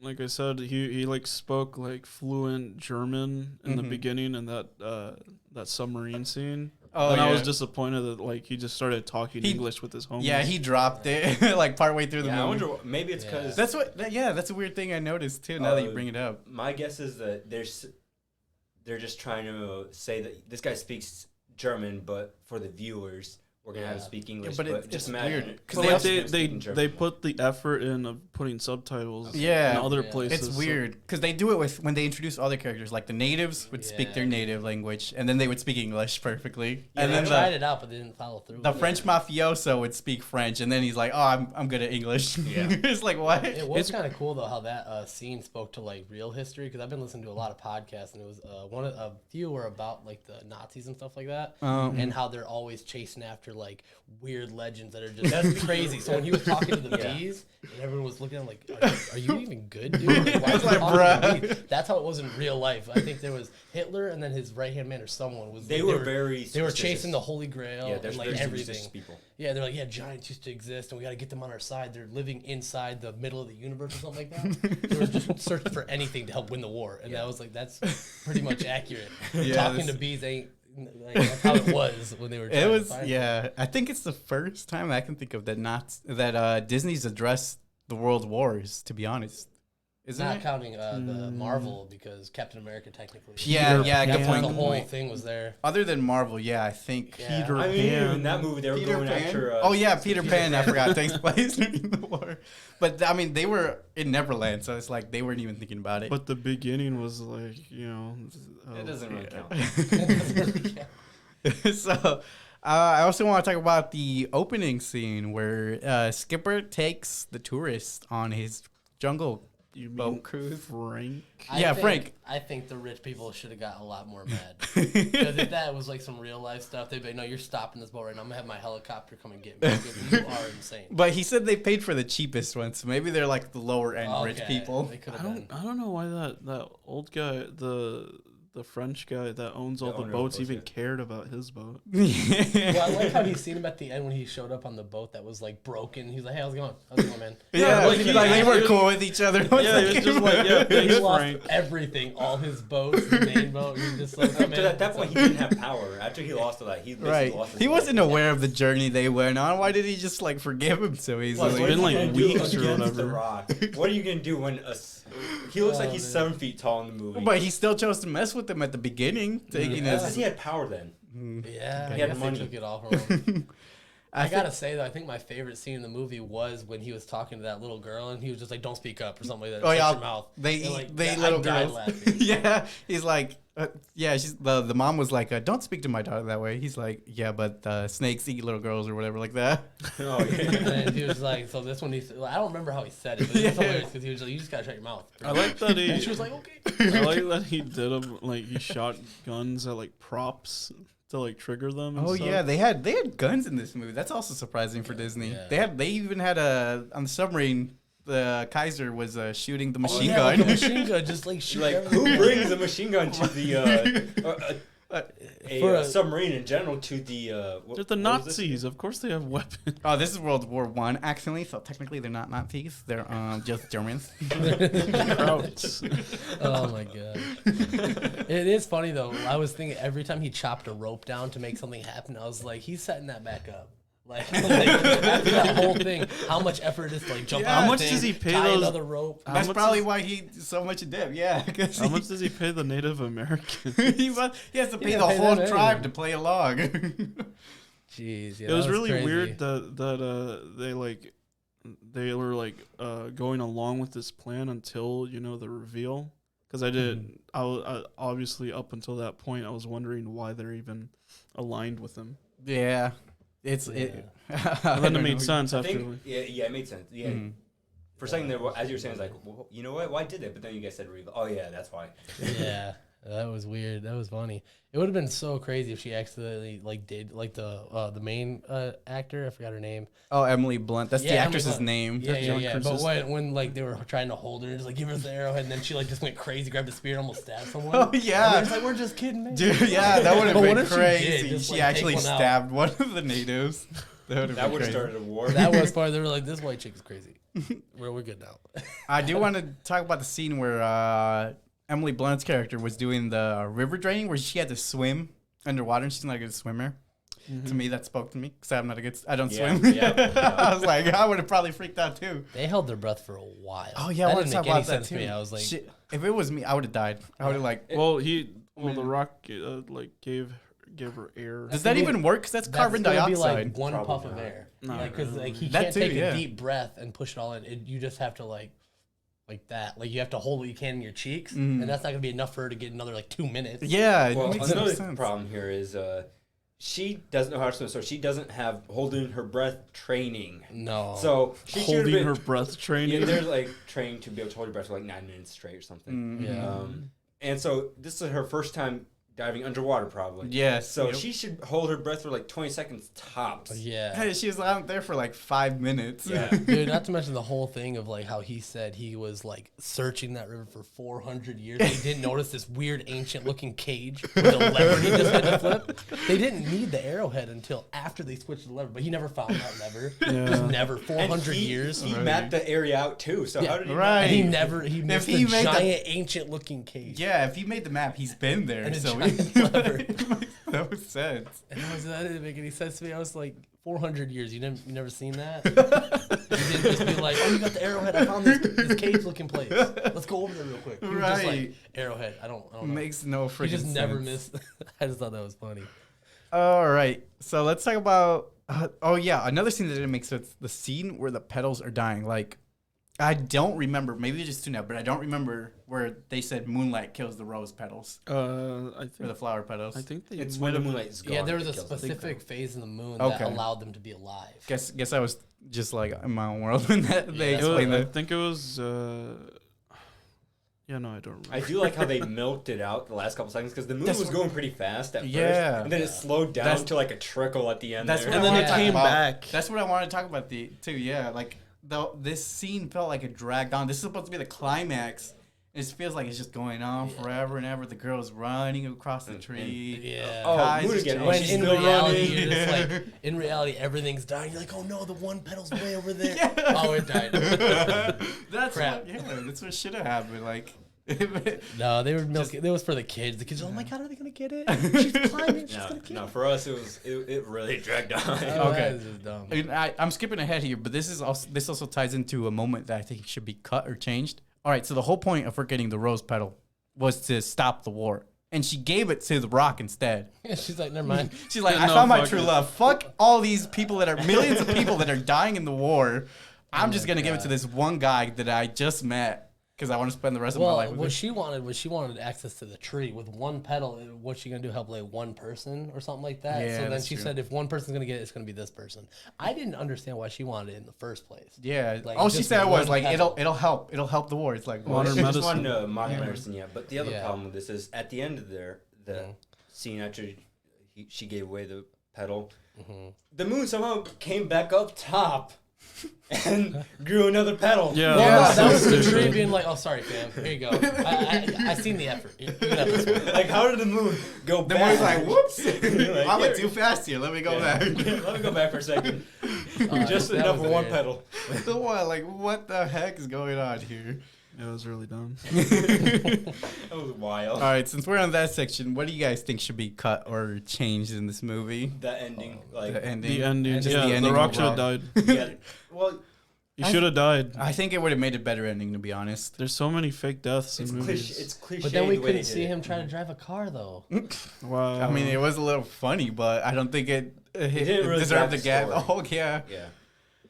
S2: Like I said, he like spoke like fluent German in the
S1: Mhm.
S2: beginning in that submarine scene.
S1: Oh,
S2: and I was
S1: yeah.
S2: disappointed that like he just started talking
S1: He-
S2: English with his homies.
S1: Yeah, he dropped it like partway through the
S4: Yeah, I
S1: movie.
S4: wonder. Maybe it's
S3: Yeah.
S4: because
S1: That's that's a weird thing I noticed too. Now that you bring it up.
S4: my guess is that they're just trying to say that this guy speaks German, but for the viewers, we're gonna have to
S3: Yeah.
S4: speak English.
S1: but
S4: but
S1: it's
S4: just
S1: weird,
S4: imagine
S1: 'cause
S2: But
S1: they
S2: like
S1: also
S2: they put the effort in of putting subtitles
S1: Yeah.
S2: in other
S3: Yeah.
S2: places.
S1: It's
S2: so-
S1: weird because they do it when they introduce other characters. Like the natives would speak their
S3: Yeah.
S1: native language, and then they would speak English perfectly.
S3: Yeah,
S1: And
S3: they
S1: then
S3: tried it out, but they didn't follow through.
S1: the
S3: with
S1: French
S3: it.
S1: mafioso would speak French, and then he's like, "Oh, I'm good at English."
S4: Yeah.
S1: It's like what?
S3: It was kind of cool though how that scene spoke to like real history because I've been listening to a lot of podcasts and it was a few were about like the Nazis and stuff like that and how they're always chasing after like weird legends that are just crazy. So when he was talking to the bees and everyone was looking at him like, are you even good, dude? Like, why are you
S1: Like,
S3: talking to the
S1: bruh.
S3: bees? That's how it was in real life. I think there was Hitler and then his right hand man or someone was.
S4: They were very.
S3: They were
S4: superstitious.
S3: chasing the Holy Grail
S4: Yeah, there's
S3: and like
S4: very
S3: everything.
S4: superstitious people.
S3: Yeah, they're like, yeah, giants used to exist, and we got to get them on our side. They're living inside the middle of the universe or something like that. They were just searching for anything to help win the war, and I was like, that's pretty much accurate.
S1: Yeah,
S3: Talking
S1: this-
S3: to bees ain't like, that's how it was when they were.
S1: It
S3: trying to
S1: was
S3: find
S1: yeah. I think it's the first time I can think of that Disney's addressed the world wars. To be honest, isn't
S3: Not
S1: it?
S3: counting the Marvel because Captain America technically.
S1: Yeah, yeah. Good
S2: Pan.
S1: point.
S3: The
S1: Good
S3: whole
S1: point.
S3: thing was there.
S1: Other than Marvel, yeah, I think.
S3: Yeah.
S2: Peter
S4: I mean,
S2: Pan.
S4: in that movie, they were
S1: Peter
S4: going
S1: Pan.
S4: after.
S1: Oh yeah, Peter Pan. I forgot takes place during the war, but I mean they were in Neverland, so it's like they weren't even thinking about it.
S2: But the beginning was like
S1: it doesn't really
S2: yeah.
S1: count. So, I also want to talk about the opening scene where Skipper takes the tourist on his jungle boat cruise.
S2: Frank?
S1: Frank.
S3: I think the rich people should have got a lot more mad. Because if that was like some real life stuff, they'd be like, no, you're stopping this boat right now. I'm going to have my helicopter come and get me. Because you are insane.
S1: But he said they paid for the cheapest one, so maybe they're like the lower end rich people.
S3: They could
S2: I
S3: have been.
S2: don't know why that old guy, the French guy that owns all the boats even cared about his boat.
S3: Well, I like how he seen him at the end when he showed up on the boat that was like broken. He's like, hey, how's it going? How's it going, man?
S1: Yeah,
S3: like,
S1: they were cool with each other.
S2: Yeah, he was just like, yeah,
S3: He
S2: thanks,
S3: lost
S2: Frank.
S3: everything, all his boats, the main boat. He was just like,
S4: Up to that point, he didn't have power. After he lost all that, he basically lost his
S1: He
S4: life.
S1: wasn't aware of the journey they went on. Why did he just like forgive him so easily?
S2: It's been like weeks or
S4: against the
S2: whatever.
S4: Rock. What are you gonna do when he looks like he's 7 feet tall in the movie?
S1: But he still chose to mess with them at the beginning, taking
S4: That's because
S1: his.
S4: he had power then.
S3: yeah,
S4: He
S3: I
S4: had
S3: guess
S4: money.
S3: they took it all from him. I
S1: think-
S3: gotta say though, I think my favorite scene in the movie was when he was talking to that little girl and he was just like, "Don't speak up" or something like that.
S1: Oh
S3: Shut
S1: yeah,
S3: your mouth.
S1: they
S3: And, like,
S1: they
S3: I
S1: little
S3: died
S1: girls.
S3: laughing.
S1: Yeah, he's like, she's the mom was like, don't speak to my daughter that way. He's like, yeah, but snakes eat little girls or whatever like that.
S4: Oh yeah.
S3: And he was like, so this one, I don't remember how he said it, but it was hilarious because he was like, you just gotta shut your mouth.
S2: I like that
S3: And she was like, okay.
S2: I like that he did them, like he shot guns at like props to like trigger them. And
S1: Oh
S2: stuff.
S1: yeah, they had guns in this movie. That's also surprising for Disney.
S3: Yeah.
S1: They even had on the submarine. The Kaiser was shooting the machine
S3: Yeah,
S1: gun.
S3: like a machine gun, just like shoot
S4: Like,
S3: everything.
S4: who brings a machine gun to the
S3: For a-
S4: submarine in general to the
S2: They're the Nazis. Of course they have weapons.
S1: Oh, this is World War One actually, so technically they're not Nazis. They're just Germans.
S2: Krauts.
S3: Oh my god. It is funny though. I was thinking every time he chopped a rope down to make something happen, I was like, he's setting that back up. Like after that whole thing, how much effort is to like jump
S1: Yeah.
S3: out
S1: How
S2: much
S3: thing,
S2: does he pay
S3: tie
S2: those-
S3: another rope?
S2: How
S1: That's
S2: much
S1: probably
S2: is-
S1: why he so much in debt. Yeah, because
S2: How much does he pay the Native Americans?
S1: he has to pay
S3: Yeah,
S1: the
S3: pay
S1: whole
S3: them
S1: tribe
S3: anyway.
S1: to play along.
S3: Jeez, yeah,
S2: It was
S3: that
S2: really
S3: crazy.
S2: weird that they were like going along with this plan until the reveal. Because I obviously up until that point I was wondering why they're even aligned with him.
S1: Yeah,
S2: And then it made sense
S4: I
S2: after.
S4: think, yeah, it made sense. Yeah. For a second there, as you were saying, it's like, well, you know what? Why did they? But then you guys said, oh yeah, that's why.
S3: Yeah, that was weird. That was funny. It would have been so crazy if she accidentally did the main actor. I forgot her name.
S1: Oh, Emily Blunt. That's the
S3: Emily
S1: actress's
S3: Blunt.
S1: name.
S3: Yeah. But when they were trying to hold her and just give her the arrowhead, and then she just went crazy, grabbed a spear, and almost stabbed someone.
S1: Oh yeah.
S3: And it's like, we're just kidding, man.
S1: Dude, yeah, that would have
S3: But what
S1: been
S3: if she did?
S1: crazy.
S3: Just,
S1: She
S3: take
S1: actually
S3: one out?
S1: stabbed one of the natives. That
S4: That would have started a war.
S3: That was funny. They were like, this white chick is crazy. We're good now.
S1: I do want to talk about the scene where Emily Blunt's character was doing the river draining, where she had to swim underwater, and she's not a good swimmer. To me, that spoke to me because I'm not a good. I don't
S4: Yeah,
S1: swim.
S4: yeah.
S1: I was like, I would have probably freaked out too.
S3: They held their breath for a while.
S1: Oh yeah, I
S3: that
S1: want
S3: didn't
S1: to talk
S3: make any
S1: about that
S3: sense
S1: too.
S3: to me. I was like,
S1: Shit, if it was me, I would have died. I would have like.
S2: The Rock gave her air.
S1: Does that even work? Because that's carbon
S3: gonna be
S1: dioxide.
S3: like one
S4: Probably
S3: puff of
S4: not.
S3: air.
S2: No,
S3: Because he
S1: That
S3: can't
S1: too,
S3: take
S1: yeah.
S3: a deep breath and push it all in. You just have to like that. Like you have to hold what you can in your cheeks, and that's not gonna be enough for her to get another 2 minutes.
S1: Yeah, it
S4: Well,
S1: makes no
S4: another
S1: sense.
S4: problem here is she doesn't know how to swim, so she doesn't have holding her breath training.
S3: No.
S4: So she should have
S2: holding
S4: been,
S2: her breath training?
S4: Yeah, they're trained to be able to hold your breath for 9 minutes straight or something.
S3: Yeah.
S4: And so this is her first time diving underwater, probably.
S1: Yes.
S4: So
S1: yep.
S4: she should hold her breath for 20 seconds tops.
S3: Yeah.
S1: Hey, she was out there for 5 minutes.
S4: Yeah.
S3: Dude, not to mention the whole thing of how he said he was searching that river for 400 years. They didn't notice this weird ancient looking cage with a lever he just had to flip. They didn't need the arrowhead until after they switched the lever, but he never found that lever. Just never. 400 years.
S4: He mapped the area out too. So how did he?
S1: Right.
S3: And he missed
S1: he
S3: the
S1: made the-
S3: giant ancient looking cage.
S1: Yeah, if he made the map, he's been there.
S3: And a
S1: So
S3: giant lever.
S1: it makes no sense.
S3: And that didn't make any sense to me. I was like, 400 years, you never seen that? You didn't just be like, oh, you got the arrowhead. I found this cage looking place. Let's go over there real quick. You were just
S1: Right.
S3: like, arrowhead. I don't know.
S1: Makes no freaking
S3: You
S1: sense.
S3: just never missed. I just thought that was funny.
S1: All right, so let's talk about. Oh yeah, another scene that didn't make sense. The scene where the petals are dying. I don't remember. Maybe they just tuned out, but I don't remember where they said moonlight kills the rose petals
S2: I
S1: or
S2: think
S1: the flower petals.
S2: I think they
S4: It's
S2: might
S4: when the
S2: have-
S4: moonlight is gone.
S3: Yeah, there was
S4: that
S3: a
S4: kills them.
S3: specific phase in the moon
S1: Okay.
S3: that allowed them to be alive.
S1: Guess I was just like in my own world when they
S3: Yeah,
S2: It was-
S1: explained
S2: I
S1: that.
S2: think it was. Yeah, no, I don't remember.
S4: I do like how they milked it out the last couple seconds because the moon
S1: That's
S4: was
S1: what-
S4: going pretty fast at first,
S1: Yeah.
S4: and then it slowed down
S1: That's-
S4: to like a trickle at the end.
S1: That's
S4: there.
S1: what
S2: And
S1: I
S2: then
S1: wanted
S2: it
S1: to talk
S2: came
S1: about.
S2: back.
S1: That's what I wanted to talk about too. Yeah, like this scene felt like it dragged on. This is supposed to be the climax. It feels like it's just going on forever and ever. The girl's running across the tree.
S3: Yeah.
S4: Oh,
S1: Kai's
S4: moon
S1: just
S4: again.
S1: chilling.
S3: When
S4: she's
S3: in
S4: still
S3: reality,
S4: running.
S3: you're just like, in reality, everything's dying. You're like, oh no, the one petal's way over there.
S1: Yeah.
S3: Oh, it died.
S1: That's
S3: Crap.
S1: that's what should have happened. Like,
S3: No, they were milking. It was for the kids. The kids are, oh my god, are they gonna get it? She's climbing. She's gonna get
S4: No,
S3: it.
S4: for us it really dragged on.
S3: Oh,
S1: Okay.
S3: that is just dumb.
S1: and I'm skipping ahead here, but this also ties into a moment that I think should be cut or changed. All right, so the whole point of her getting the rose petal was to stop the war, and she gave it to the Rock instead.
S3: Yeah, she's like, never mind.
S1: She's like,
S2: Yeah,
S1: I
S2: no,
S1: found my
S2: fuck
S1: true
S2: it.
S1: love. Fuck all these people that are millions of people that are dying in the war. I'm just gonna give it to
S3: God.
S1: this one guy that I just met because I want to spend the rest of my
S3: Well,
S1: life with
S3: what
S1: him.
S3: she wanted was she wanted access to the tree with one petal. What's she gonna do? Help like one person or something like that?
S1: Yeah,
S3: so then
S1: that's
S3: she
S1: true.
S3: said, if one person's gonna get it, it's gonna be this person. I didn't understand why she wanted it in the first place.
S1: Yeah,
S3: Like,
S1: all she
S3: just
S1: said was
S3: one
S1: like
S3: petal.
S1: it'll help the war. It's like
S2: Modern
S4: She just
S2: medicine.
S4: wanted modern medicine, yeah. But the other
S3: Yeah.
S4: problem with this is at the end of the scene after she gave away the petal, the moon somehow came back up top and grew another petal.
S2: Yeah,
S3: Well,
S1: Yeah.
S3: no, that was the
S2: so
S3: tree
S2: stupid.
S3: being like, oh, sorry, fam. Here you go. I seen the effort. You can have this one.
S4: Like, how did the moon go
S1: The
S4: back?
S1: war's like, whoops,
S4: Like,
S1: I went
S4: here.
S1: too fast here. Let me go
S4: Yeah.
S1: back.
S4: Let me go back for a second. Just
S3: that
S4: enough
S3: was
S4: for one
S3: weird.
S4: petal.
S1: The one, like, what the heck is going on here?
S2: It was really dumb.
S4: That was wild.
S1: All right, since we're on that section, what do you guys think should be cut or changed in this movie?
S4: That ending, like,
S1: The ending.
S2: The ending.
S1: Just
S2: Yeah,
S1: the
S2: the,
S1: ending
S2: Rock should have
S1: overall.
S2: died.
S4: yeah. Well,
S2: He should have died.
S1: I think it would have made a better ending, to be honest.
S2: There's so many fake deaths
S4: it's
S2: in movies.
S4: cliche. It's cliche.
S3: But then we
S4: the way
S3: couldn't
S4: they
S3: see
S4: did
S3: him
S4: it.
S3: try to drive a car, though.
S2: Wow.
S1: I mean, it was a little funny, but I don't think it
S4: didn't really
S1: deserved
S4: grab
S1: the
S4: the
S1: gap.
S4: story.
S1: Oh, yeah.
S4: Yeah.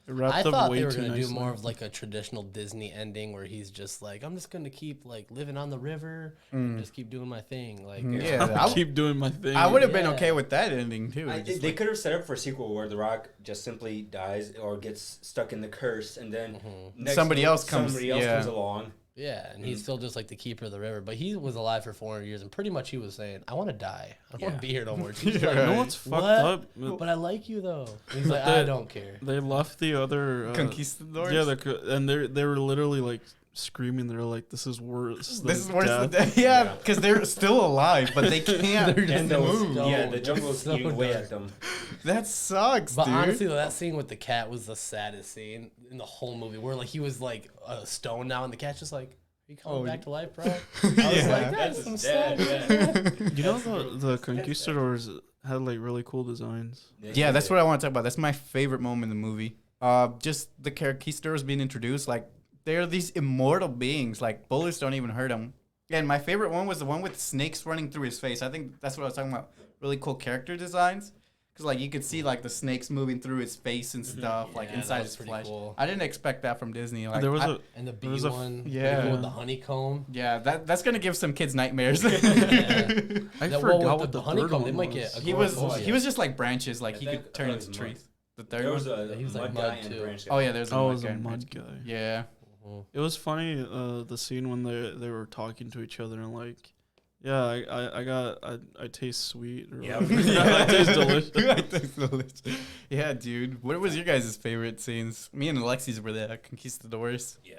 S2: It wrapped
S3: I
S2: up
S3: thought
S2: way
S3: they were
S2: too
S3: gonna do
S2: nicely.
S3: more of like a traditional Disney ending where he's just like, I'm just gonna keep like living on the river
S1: Mm.
S3: and just keep doing my thing. Like,
S1: Yeah,
S2: I keep doing my thing.
S1: I would have been
S3: Yeah.
S1: okay with that ending, too. Just
S4: They
S1: like-
S4: could have set up for a sequel where The Rock just simply dies or gets stuck in the curse, and then
S1: Somebody else comes-
S4: Somebody else
S1: yeah.
S4: comes along.
S3: yeah, and he's still just like the keeper of the river. But he was alive for 400 years, and pretty much he was saying, I want to die. I don't want
S4: Yeah.
S3: to be here no more. She's
S1: Yeah.
S3: like,
S2: You know what's fucked
S3: What?
S2: up?
S3: but I like you though. And he's like,
S2: But
S3: I
S2: the-
S3: don't care.
S2: They left the other
S1: Conquistadors?
S2: Yeah, and they were literally like screaming. They're like, "This is worse.
S1: This is
S2: than
S1: worse
S2: death."
S1: than yeah, because they're still alive, but they can't
S3: They're just
S4: And those,
S3: move.
S4: yeah, the jungle is
S3: So
S4: eating away
S3: dark.
S4: at them.
S1: That sucks,
S3: But
S1: dude.
S3: honestly, though, that scene with the cat was the saddest scene in the whole movie. Where like he was like a stone now, and the cat's just like, "Are you coming
S1: Oh,
S3: back to life, bro?" I was
S1: Yeah.
S3: like,
S4: That's
S3: "That's some
S4: his
S3: sad."
S4: dad, yeah.
S2: You know the conquistadors had like really cool designs.
S1: Yeah, that's what I want to talk about. That's my favorite moment in the movie. Just the conquistadors being introduced. Like, they're these immortal beings. Like, bullets don't even hurt them. And my favorite one was the one with snakes running through his face. I think that's what I was talking about. Really cool character designs. Because, like, you could see, like, the snakes moving through his face and stuff, like,
S3: Yeah, that
S1: inside
S3: was
S1: his
S3: pretty
S1: flesh.
S3: cool.
S1: I didn't expect that from Disney. Like,
S2: there was
S1: I-
S2: a
S3: And the bee
S2: was a-
S3: one,
S1: yeah.
S3: with the honeycomb.
S1: yeah, that's going to give some kids nightmares.
S2: I
S3: That
S2: forgot
S3: one
S2: what
S3: with
S2: the
S3: the honeycomb,
S2: third
S3: they
S2: one
S3: might get a
S1: he
S3: growth
S1: was
S3: boy.
S1: he was just, like, branches. Like,
S4: I
S1: he
S4: think-
S1: could turn
S4: I
S1: into
S4: thought it was
S1: trees. The third
S4: There
S1: one?
S4: was a
S3: He was like
S4: mud
S3: mud,
S4: guy and
S3: too.
S4: branch guy.
S1: Oh, yeah, there's a
S2: Oh, it
S1: mud
S2: was
S1: guy
S2: a
S1: and
S2: mud
S1: branch.
S2: guy.
S1: Yeah.
S2: It was funny the scene when they were talking to each other and like, yeah, I taste sweet. Or
S4: Yeah.
S2: whatever. I taste delicious.
S1: That tastes delicious. Yeah, dude. What was your guys' favorite scenes? Me and Alexis were the conquistadors.
S4: Yeah.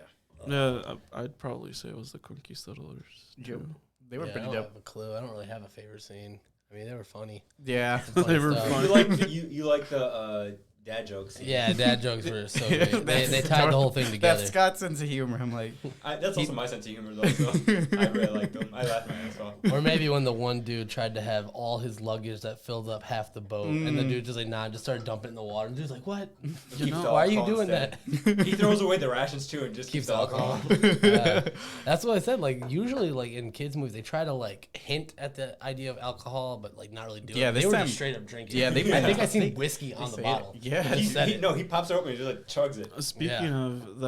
S2: Yeah, I'd probably say it was the conquistadors.
S1: Yep.
S2: too.
S1: They were
S3: Yeah,
S1: pretty
S3: I don't
S1: dope.
S3: have a clue. I don't really have a favorite scene. I mean, they were funny.
S1: Yeah.
S2: They were
S3: stuff.
S2: funny.
S4: You like the dad jokes.
S3: Yeah, dad jokes were so
S1: Yeah,
S3: great. They
S1: that's-
S3: tied the whole thing together.
S1: That's Scott's sense of humor. I'm like,
S4: That's also my sense of humor though. So I really like them. I laugh my ass off.
S3: Or maybe when the one dude tried to have all his luggage that filled up half the boat, and the dude just like, nah, just started dumping it in the water. And the dude's like, what?
S4: Keeps
S3: know,
S4: the
S3: why are you
S4: alcohol
S3: doing
S4: instead. He throws away the rations too and just keeps the alcohol.
S3: Yeah. That's what I said. Like usually, like in kids' movies, they try to like hint at the idea of alcohol, but like not really do
S1: Yeah,
S3: it.
S1: this
S3: They were
S1: time-
S3: just straight up drinking.
S1: yeah, they-
S3: I think I
S1: they-
S3: seen whiskey on the
S1: say it.
S3: bottle.
S1: Yeah. Yeah,
S4: he pops her open and just like chugs it.
S2: Speaking of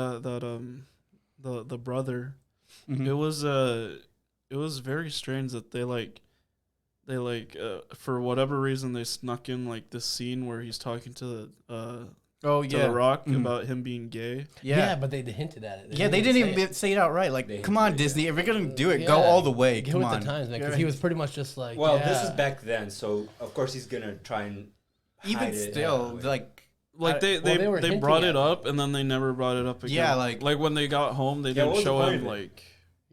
S2: the brother,
S1: Mhm.
S2: it was very strange that they for whatever reason they snuck in like this scene where he's talking to The Rock about him being gay.
S3: Yeah, but they hinted at it.
S1: They didn't even say it outright. Like, come on, Disney, if you're gonna do it, go all the way.
S3: Get
S1: Come
S3: with
S1: on.
S3: the times, man. Because he was pretty much just like.
S4: Well, this is back then, so of course he's gonna try and
S1: Even still, like
S2: they brought it up and then they never brought it up again.
S1: Yeah,
S2: like when they got home, they didn't show him like.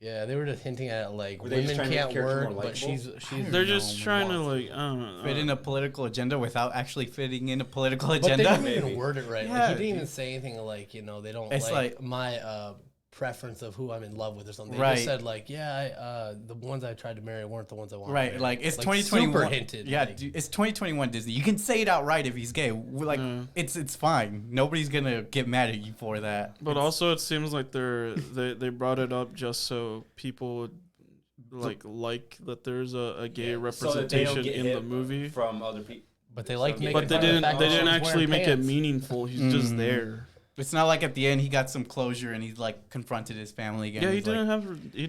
S3: Yeah, they were just hinting at it, like
S4: women
S3: can't work, but she's.
S2: They're just trying to like I don't know,
S1: fit in a political agenda without actually fitting in a political agenda.
S3: But they didn't even word it right.
S1: Yeah,
S3: like, he didn't even say anything like they don't
S1: it's
S3: like my preference of who I'm in love with or something. They
S1: Right.
S3: just said like, the ones I tried to marry weren't the ones I wanted.
S1: Right,
S3: to marry.
S1: like it's
S3: Like,
S1: 2021.
S3: super hinted.
S1: Yeah,
S3: like,
S1: dude, it's 2021 Disney. You can say it outright if he's gay. Like it's fine. Nobody's gonna get mad at you for that.
S2: But also, it seems like they brought it up just so people would like that there's a gay representation in the movie
S4: from other people.
S3: but they like making.
S2: But they
S3: fun of the
S2: didn't
S3: fact
S2: they
S3: that
S2: didn't
S3: she's
S2: actually
S3: wearing
S2: make it
S3: pants.
S2: meaningful. He's just there.
S1: It's not like at the end he got some closure and he's like confronted his family again.
S2: Yeah, he
S1: He's like,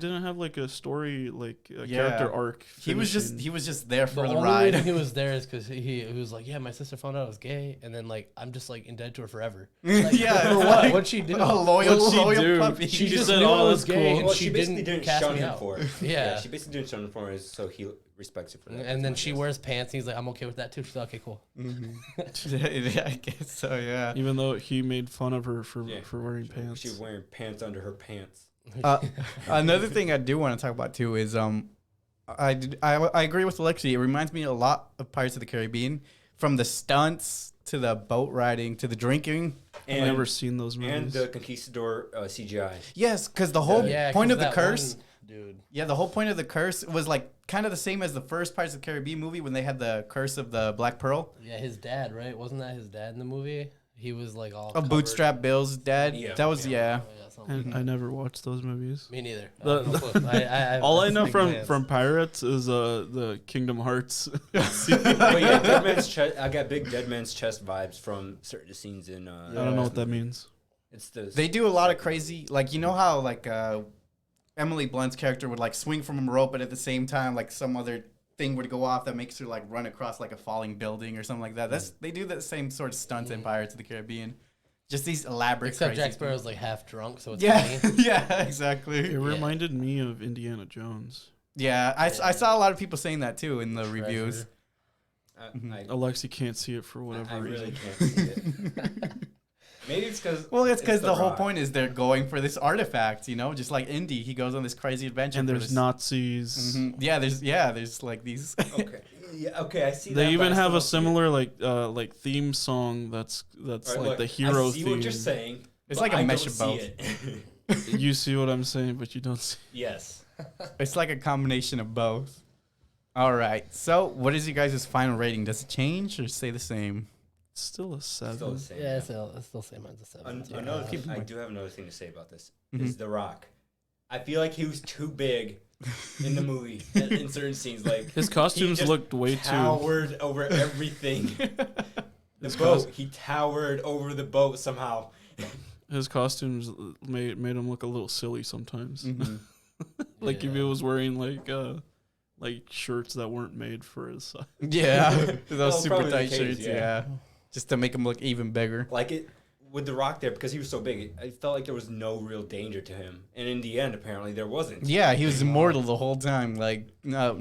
S2: didn't have like a story like a
S1: Yeah.
S2: character arc.
S1: he was just there for
S3: The
S1: the
S3: only
S1: ride.
S3: reason he was there is because he was like, yeah, my sister found out I was gay, and then like I'm just like indebted to her forever. Like,
S1: Yeah,
S3: for
S1: it's
S3: what?
S1: like-
S3: What'd she do?
S1: A loyal
S2: What'd she do?
S1: puppy.
S3: She
S2: She
S3: just
S2: said,
S3: knew
S2: "Oh,
S3: I was
S2: that's
S3: gay,
S2: cool."
S3: and
S4: Well,
S3: she
S4: basically
S3: didn't
S4: didn't
S3: cast
S4: shun
S3: me
S4: him
S3: out.
S4: for it.
S3: Yeah.
S4: She basically didn't shun him for it, so he respects it for that.
S3: And then she wears pants. And he's like, I'm okay with that too. She's like, okay, cool.
S1: I guess so. Yeah.
S2: Even though he made fun of her for wearing
S4: She
S2: pants.
S4: was wearing pants under her pants.
S1: Another thing I do want to talk about too is I agree with Aleksey. It reminds me a lot of Pirates of the Caribbean, from the stunts to the boat riding to the drinking.
S2: I've never seen those movies.
S4: And the Conquistador CGI.
S1: Yes, because the whole
S3: Yeah,
S1: point
S3: 'cause
S1: of the
S3: that
S1: curse.
S3: one dude.
S1: Yeah, the whole point of the curse was like kind of the same as the first Pirates of the Caribbean movie when they had the curse of the Black Pearl.
S3: Yeah, his dad, right? Wasn't that his dad in the movie? He was like all
S1: A
S3: covered.
S1: Bootstrap Bill's dad.
S4: Yeah.
S1: That was yeah.
S3: Oh, yeah, something.
S2: I never watched those movies.
S3: Me neither.
S2: The-
S3: No clue. I
S2: All I
S3: have
S2: know
S3: big
S2: from
S3: plans.
S2: from Pirates is the Kingdom Hearts.
S4: But yeah, Dead Man's Chest. I got big Dead Man's Chest vibes from certain scenes in.
S2: I don't know what that means.
S4: It's the.
S1: They do a lot of crazy, like you know how like Emily Blunt's character would like swing from a rope, but at the same time like some other thing would go off that makes her like run across like a falling building or something like that. They do the same sort of stunts in Pirates of the Caribbean. Just these elaborate.
S3: Except
S1: crazy
S3: Jack Sparrow's like half drunk, so it's
S1: Yeah,
S3: funny.
S1: yeah, exactly.
S2: It reminded me of Indiana Jones.
S1: Yeah, I saw a lot of people saying that too in the reviews.
S2: Alexi can't see it for whatever
S4: I
S2: reason.
S4: really can't see it. Maybe it's because.
S1: Well, it's because the whole
S4: Rock.
S1: point is they're going for this artifact, you know, just like Indy. He goes on this crazy adventure.
S2: And
S1: for
S2: there's
S1: this.
S2: Nazis.
S1: Mhm. There's like these.
S4: Okay. Yeah. Okay. I see.
S2: They
S4: that,
S2: even
S4: but I
S2: have
S4: still
S2: a
S4: don't see
S2: similar like theme song that's
S4: it. Alright,
S2: like
S4: look,
S2: the hero
S4: I see
S2: theme.
S4: what you're saying.
S1: It's
S4: but
S1: like a
S4: I
S1: mesh
S4: don't
S1: of
S4: see
S1: both.
S4: it.
S2: You see what I'm saying, but you don't see.
S4: Yes.
S1: It's like a combination of both. All right. So, what is you guys' final rating? Does it change or stay the same?
S2: It's still a 7.
S4: Still the same.
S3: Yeah, it's still same as a 7.
S4: Another thing, I do have another thing to say about this.
S1: Mhm.
S4: Is The Rock. I feel like he was too big in the movie in certain scenes. Like
S2: His
S4: he
S2: costumes
S4: just
S2: looked way too.
S4: towered over everything. The boat. He towered over the boat somehow.
S2: His costumes made him look a little silly sometimes.
S1: Mhm.
S2: Like if he was wearing like shirts that weren't made for his size.
S1: Yeah, those
S4: Well,
S1: super
S4: probably the
S1: tight
S4: case,
S1: shirts.
S4: yeah.
S1: Yeah, just to make him look even bigger.
S4: Like it with The Rock there, because he was so big, I felt like there was no real danger to him. And in the end, apparently, there wasn't.
S1: Yeah, he was immortal the whole time. Like no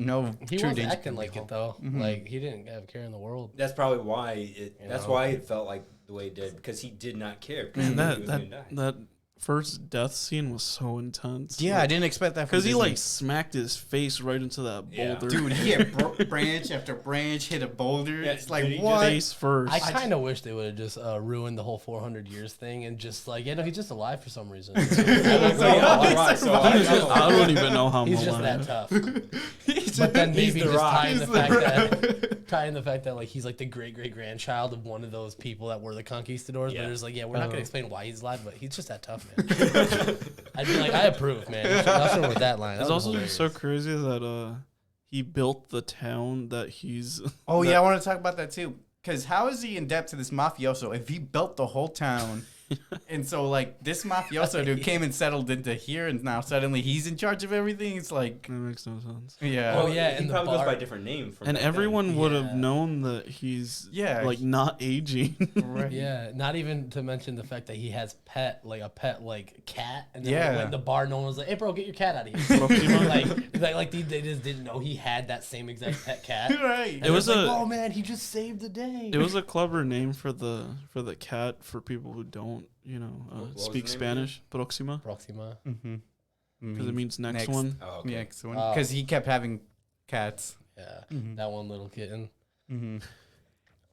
S3: He
S1: true
S3: was
S1: danger.
S3: acting like it though.
S1: Mhm.
S3: Like he didn't have a care in the world.
S4: That's probably why it.
S3: You
S4: That's
S3: know?
S4: why it felt like the way it did, because he did not care. Because he
S2: Man,
S4: knew he was gonna die.
S2: that first death scene was so intense.
S1: Yeah, I didn't expect that from
S2: because he
S1: Disney.
S2: like smacked his face right into that
S4: Yeah.
S2: boulder.
S1: Dude, he hit branch after branch, hit a boulder.
S4: Yeah,
S1: It's like
S4: did he
S1: what?
S2: face first.
S3: I kind of wish they would have just ruined the whole 400 years thing and just like, yeah, no, he's just alive for some reason.
S4: So, yeah, The Rock, so I
S2: He's just- I
S4: know.
S2: don't even know how
S3: He's
S2: I'm
S3: just that
S2: alive.
S3: tough. But then
S4: He's
S3: maybe
S4: The
S3: just
S4: Rock.
S3: tie in the
S1: He's
S3: fact
S1: the
S3: that tie in the fact that like he's like the great grandchild of one of those people that were the conquistadors.
S4: Yeah.
S3: But it's like, yeah, we're not gonna explain why he's alive, but he's just that tough, man. I'd be like, I approve, man. That's with that line. That
S2: It's
S3: was
S2: also
S3: hilarious.
S2: so crazy that he built the town that he's.
S1: Oh yeah, I want to talk about that too. because how is he in debt to this mafioso if he built the whole town? And so, like, this mafioso dude came and settled into here, and now suddenly he's in charge of everything. It's like,
S2: That makes no sense.
S1: yeah.
S3: Oh, yeah,
S4: He
S3: and the
S4: probably goes
S3: bar-
S4: by a different name. From
S2: And
S4: back then.
S2: everyone would
S3: Yeah.
S2: have known that he's
S1: Yeah.
S2: like not aging.
S1: Right.
S3: Yeah, not even to mention the fact that he has a pet cat, and then
S1: Yeah.
S3: when the bar, no one was like, "Hey, bro, get your cat out of here." like they just didn't know he had that same exact pet cat.
S1: Right.
S3: And
S2: It was
S3: like,
S2: a-
S3: oh man, he just saved the day.
S2: It was a clever name for the cat for people who don't,
S4: What was
S2: speak
S4: the name
S2: Spanish. Proxima,
S3: Proxima.
S1: Mm-hmm.
S2: because it means next
S1: Next.
S2: one.
S4: Oh, okay.
S1: Next one.
S3: Oh.
S1: Because he kept having cats.
S3: Yeah,
S1: Mhm.
S3: that one little kitten.
S1: Mm-hmm.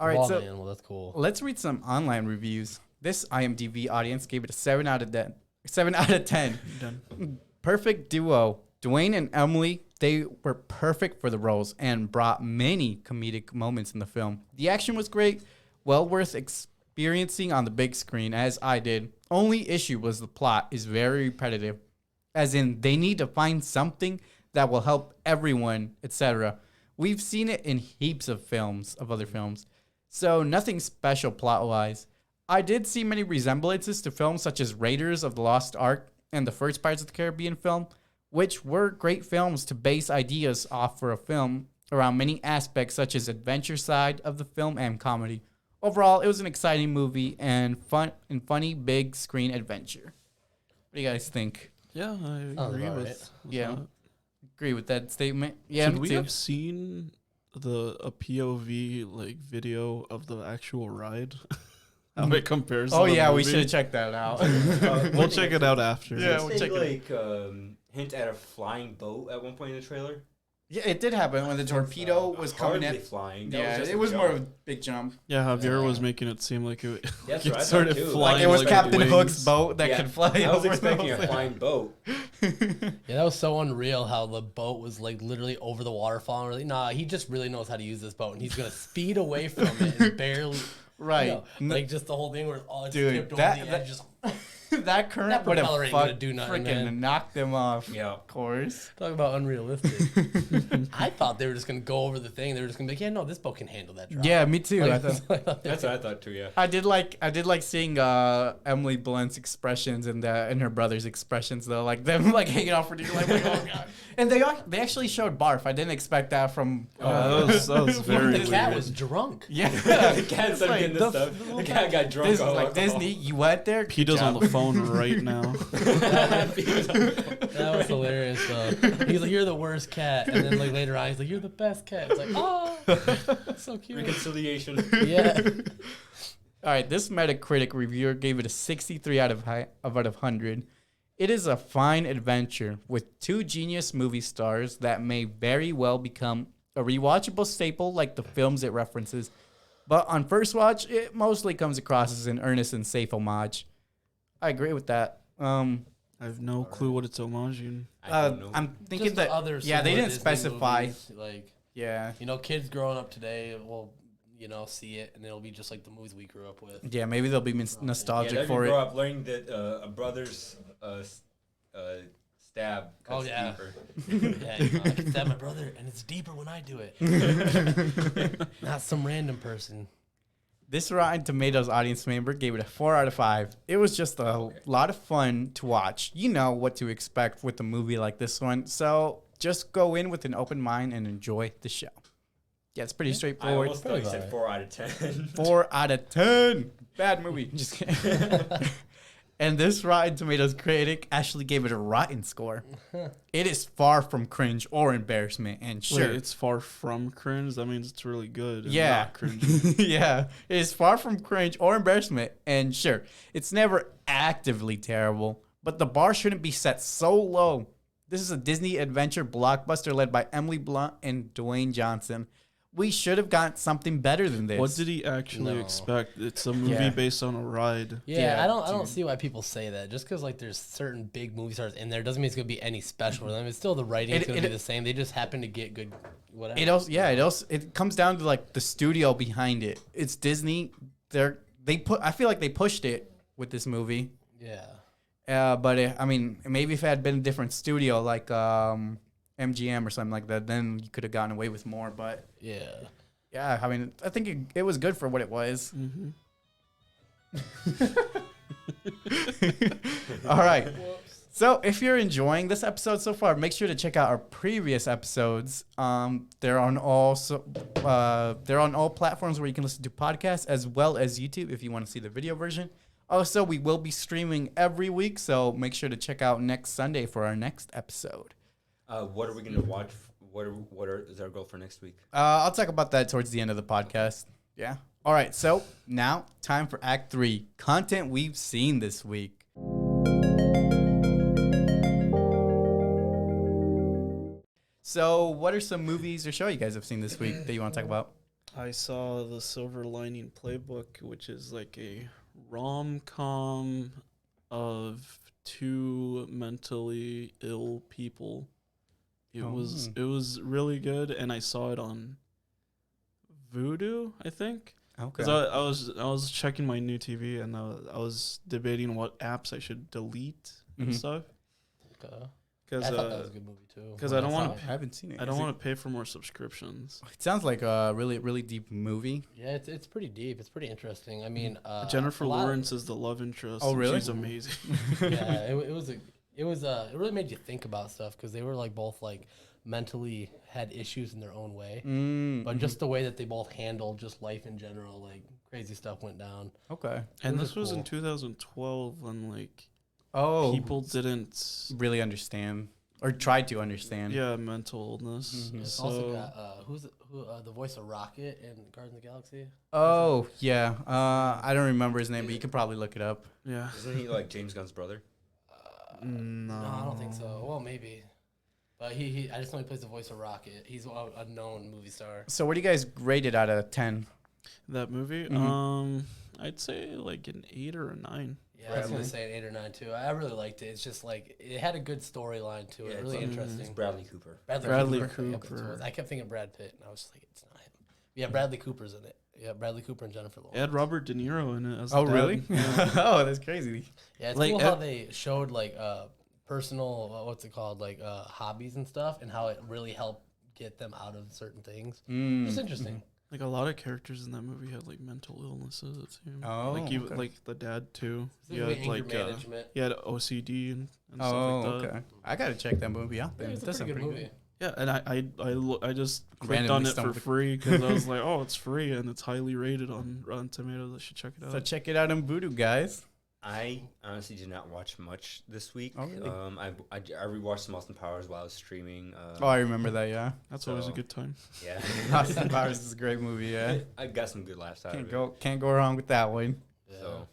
S1: All right,
S3: Wild
S1: so
S3: animal, that's cool.
S1: let's read some online reviews. This IMDb audience gave it a 7 out of 10. 7 out of 10.
S2: Done.
S1: Perfect duo. Dwayne and Emily, they were perfect for the roles and brought many comedic moments in the film. The action was great, well worth experiencing on the big screen, as I did. Only issue was the plot is very repetitive, as in they need to find something that will help everyone, etc. We've seen it in heaps of other films, so nothing special plot-wise. I did see many resemblances to films such as Raiders of the Lost Ark and the first Pirates of the Caribbean film, which were great films to base ideas off for a film around many aspects such as adventure side of the film and comedy. Overall, it was an exciting movie and funny big screen adventure. What do you guys think?
S2: Yeah, I
S3: Sounds
S2: agree
S3: about
S2: with.
S3: right.
S1: Yeah.
S2: that.
S1: Agree with that statement? Yeah,
S2: Should
S1: me
S2: we
S1: too.
S2: have seen a POV like video of the actual ride? How it compares.
S1: Oh
S2: to the
S1: yeah, we
S2: movie?
S1: should have checked that out.
S2: We'll check it out after.
S1: Yeah,
S4: Didn't
S1: we'll check
S4: they,
S1: it.
S4: hint at a flying boat at one point in the trailer?
S1: Yeah, it did happen when the torpedo was coming
S4: Hardly
S1: in.
S4: flying. That
S1: Yeah,
S4: just
S1: it
S4: a
S1: was
S4: jump.
S1: more of a big jump.
S2: Yeah, Javier was
S3: Yeah.
S2: making it seem like it,
S4: That's
S2: it
S4: what I thought
S2: started
S4: too.
S2: flying.
S1: Like it was
S2: like
S1: Captain
S2: wings.
S1: Hook's boat that
S4: Yeah,
S1: could fly
S4: I was
S1: over
S4: expecting
S1: the
S4: a flying boat.
S3: Yeah, that was so unreal how the boat was like literally over the waterfall. And we're like, nah, he just really knows how to use this boat, and he's gonna speed away from it and barely.
S1: Right.
S3: Like just the whole thing where it's
S1: Dude,
S3: tipped
S1: that-
S3: over the
S1: that-
S3: edge. Just
S1: that current
S3: That
S1: would have
S3: propeller ain't gonna
S1: fucked
S3: do nothing,
S1: freaking
S3: man.
S1: knocked them off.
S4: Yeah.
S1: Of course.
S3: talk about unrealistic. I thought they were just gonna go over the thing. They were just gonna be like, yeah, no, this boat can handle that drop.
S1: Yeah, me too. I
S3: Like,
S1: thought.
S4: That's what I thought too. Yeah.
S1: I did like seeing Emily Blunt's expressions and her brother's expressions though, like them like hanging off for dear life, like oh god. And they actually showed barf. I didn't expect that from.
S2: that was very
S3: the
S2: weird.
S3: cat was drunk.
S1: Yeah,
S4: The cat started
S1: like
S4: getting
S1: the-
S4: this stuff. The cat got drunk.
S1: This is
S4: on
S1: like
S4: alcohol.
S1: Disney. You went there.
S2: Peter's
S1: good
S2: on
S1: job.
S2: the phone right now.
S3: That was hilarious though. He's like, you're the worst cat, and then like later on, he's like, you're the best cat. It's like, oh, so cute.
S4: Reconciliation.
S3: Yeah.
S1: All right, this Metacritic reviewer gave it a 63 out of 100. It is a fine adventure with two genius movie stars that may very well become a rewatchable staple like the films it references. But on first watch, it mostly comes across as an earnest and safe homage. I agree with that.
S2: I have no clue what it's homaging.
S4: I don't know.
S1: I'm thinking
S3: Just
S1: that
S3: other
S1: yeah, they
S3: similar
S1: didn't
S3: Disney
S1: specify.
S3: movies, like,
S1: Yeah,
S3: kids growing up today will, see it, and it'll be just like the movies we grew up with.
S1: yeah, maybe they'll be
S4: Yeah,
S1: nostalgic
S4: that
S1: for
S4: you grow
S1: it.
S4: up learning that a brother's stab cuts
S3: yeah.
S4: deeper.
S3: Yeah, I can stab my brother, and it's deeper when I do it. Not some random person.
S1: This Rotten Tomatoes audience member gave it a 4 out of 5. It was just a lot of fun to watch. You know what to expect with a movie like this one, so just go in with an open mind and enjoy the show. Yeah, it's pretty
S4: I
S1: straightforward.
S4: almost thought you said 4 out of 10.
S1: 4 out of 10. Bad movie. Just kidding. And this Rotten Tomatoes critic actually gave it a rotten score. It is far from cringe or embarrassment, and sure,
S2: Wait, it's far from cringe. That means it's really good. And
S1: yeah,
S2: not cringe.
S1: yeah, it is far from cringe or embarrassment, and sure, it's never actively terrible, but the bar shouldn't be set so low. This is a Disney adventure blockbuster led by Emily Blunt and Dwayne Johnson. We should have gotten something better than this.
S2: What did he actually
S3: No.
S2: expect? It's a movie
S1: Yeah.
S2: based on a ride.
S3: Yeah,
S1: Yeah,
S3: I don't
S1: dude.
S3: see why people say that. Just because like there's certain big movie stars in there doesn't mean it's gonna be any special for them. It's still the writing is
S1: It-
S3: gonna
S1: it-
S3: be the same. They just happen to get good whatever.
S1: It comes down to like the studio behind it. It's Disney. I feel like they pushed it with this movie.
S3: Yeah.
S1: But maybe if it had been a different studio like MGM or something like that, then you could have gotten away with more. But
S3: Yeah.
S1: Yeah, I mean, I think it was good for what it was.
S2: Mm-hmm.
S1: All right. So if you're enjoying this episode so far, make sure to check out our previous episodes. They're on all platforms where you can listen to podcasts, as well as YouTube if you want to see the video version. Also, we will be streaming every week, so make sure to check out next Sunday for our next episode.
S4: What are we going to watch? Is our goal for next week?
S1: I'll talk about that towards the end of the podcast. Yeah. All right. So now time for Act 3, content we've seen this week. So what are some movies or show you guys have seen this week that you want to talk about?
S2: I saw The Silver Lining Playbook, which is like a rom-com of two mentally ill people. It was really good, and I saw it on Vudu, I think.
S1: Okay.
S2: Because I was checking my new TV, and I was debating what apps I should delete and stuff.
S3: Okay.
S2: Because
S3: I thought that was a good movie too.
S2: Because I don't want
S1: I haven't seen it.
S2: I don't want to pay for more subscriptions.
S1: It sounds like a really, really deep movie.
S3: Yeah, it's pretty deep. It's pretty interesting. I mean,
S2: Jennifer Lawrence is the love interest.
S1: Oh, really?
S2: She's amazing.
S3: Yeah, it really made you think about stuff because they were like both like mentally had issues in their own way, but just the way that they both handled just life in general, like crazy stuff went down.
S1: Okay.
S2: And
S3: was
S2: this was
S3: cool.
S2: in 2012 when like
S1: People
S2: people didn't
S1: really understand or tried to understand.
S2: mental illness.
S3: It's
S2: So
S3: also got the voice of Rocket in Guardians of the Galaxy.
S1: Oh, yeah. I don't remember his name, but you could probably look it up.
S2: yeah.
S4: Isn't he like James Gunn's brother?
S3: No, I don't think so. Well, maybe. But I just know he plays the voice of Rocket. He's a known movie star.
S1: So what do you guys rate it out of 10?
S2: That movie,
S1: Mhm.
S2: I'd say like an 8 or a 9.
S3: Yeah, I was gonna say an 8 or 9 too. I really liked it. It's just like it had a good storyline to it.
S4: Yeah,
S3: Really
S4: it's
S3: interesting.
S4: Bradley Cooper.
S2: Bradley
S3: Yep,
S2: Cooper.
S3: that's what it was. I kept thinking Brad Pitt, and I was just like, it's not him. Yeah, Bradley Cooper's in it. Yeah, Bradley Cooper and Jennifer Lawrence.
S2: It had Robert De Niro in it as
S1: Oh,
S2: the dad.
S1: really?
S2: Yeah.
S1: Oh, that's crazy.
S3: Yeah, it's
S2: Like,
S3: cool how they showed like personal what's it called, like hobbies and stuff, and how it really helped get them out of certain things. It's interesting.
S2: Like a lot of characters in that movie had like mental illnesses. It seemed.
S1: Oh,
S2: like
S1: okay.
S2: like the dad too. He
S3: Specifically
S2: had
S3: anger
S2: like
S3: management.
S2: he had OCD and
S1: Oh,
S2: stuff like that.
S1: okay. I gotta check that movie out
S3: Yeah,
S1: then.
S3: it's a
S1: That
S3: pretty
S1: sounds
S3: good movie.
S2: Yeah, and I just clicked
S1: Randomly
S2: on it for
S1: stumbled.
S2: free because I was like, oh, it's free and it's highly rated on Rotten Tomatoes. I should check it out.
S1: So check it out on Voodoo, guys.
S4: I honestly did not watch much this week.
S1: Oh, really?
S4: I rewatched some Austin Powers while I was streaming.
S1: Oh, I remember that, yeah.
S2: That's always a
S4: so-
S2: good time.
S4: Yeah.
S1: Austin Powers is a great movie, yeah.
S4: I got some good laughs out of it.
S1: Can't go wrong with that one.
S3: Yeah.
S4: So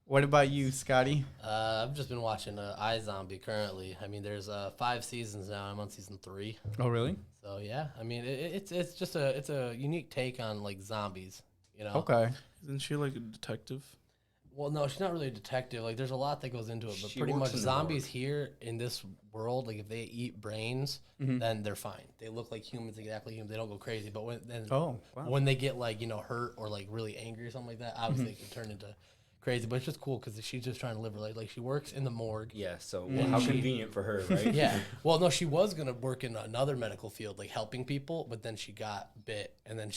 S1: What about you, Scotty?
S3: I've just been watching iZombie currently. I mean, there's 5 seasons now. I'm on season 3.
S1: Oh, really?
S3: So yeah, I mean, it's just a unique take on like zombies. You know.
S1: Okay.
S2: Isn't she like a detective?
S3: Well, no, she's not really a detective. Like, there's a lot that goes into it, but
S4: She
S3: pretty
S4: works
S3: much
S4: in the
S3: zombies
S4: morgue.
S3: here in this world, like if they eat brains, then they're fine. They look like humans, exactly humans. They don't go crazy. But when they get like hurt or like really angry or something like that, obviously it can turn into crazy. But it's just cool because she's just trying to live her life. Like she works in the morgue.
S4: yeah, so
S3: And
S4: how
S3: she-
S4: convenient for her, right?
S3: Yeah. Well, no, she was gonna work in another medical field, like helping people, but then she got bit, and then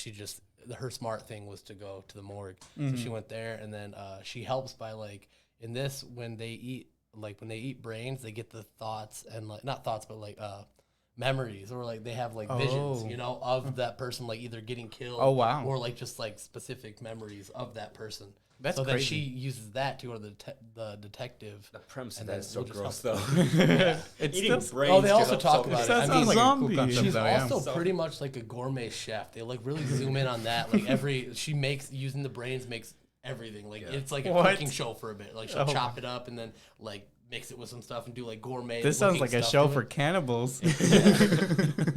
S3: her smart thing was to go to the morgue. So she went there, and then she helps by like in this when they eat brains, they get the thoughts and like not thoughts, but like memories or like they have like visions, of that person like either getting killed.
S1: Oh, wow.
S3: Or like just like specific memories of that person.
S1: That's
S3: so
S1: crazy.
S3: then she uses that to go to the detective.
S4: The premise of
S3: And
S4: that
S3: then
S4: is so
S3: we'll just
S4: gross,
S3: help-
S4: though.
S1: It's
S4: Eating
S1: still-
S4: brains.
S3: Oh, they
S4: to
S3: also
S4: help
S3: talk
S4: solve
S3: about it.
S1: That
S3: I
S1: sounds
S3: mean,
S1: like a cool
S2: zombie.
S1: concept,
S3: She's
S1: though, yeah.
S3: also pretty much like a gourmet chef. They like really zoom in on that. Like she makes using the brains makes everything. Like it's like a
S1: What?
S3: cooking show for a bit. Like she'll
S1: Oh.
S3: chop it up and then like mix it with some stuff and do like gourmet.
S1: This sounds
S3: looking
S1: like a
S3: stuff
S1: show
S3: to
S1: for
S3: it.
S1: cannibals.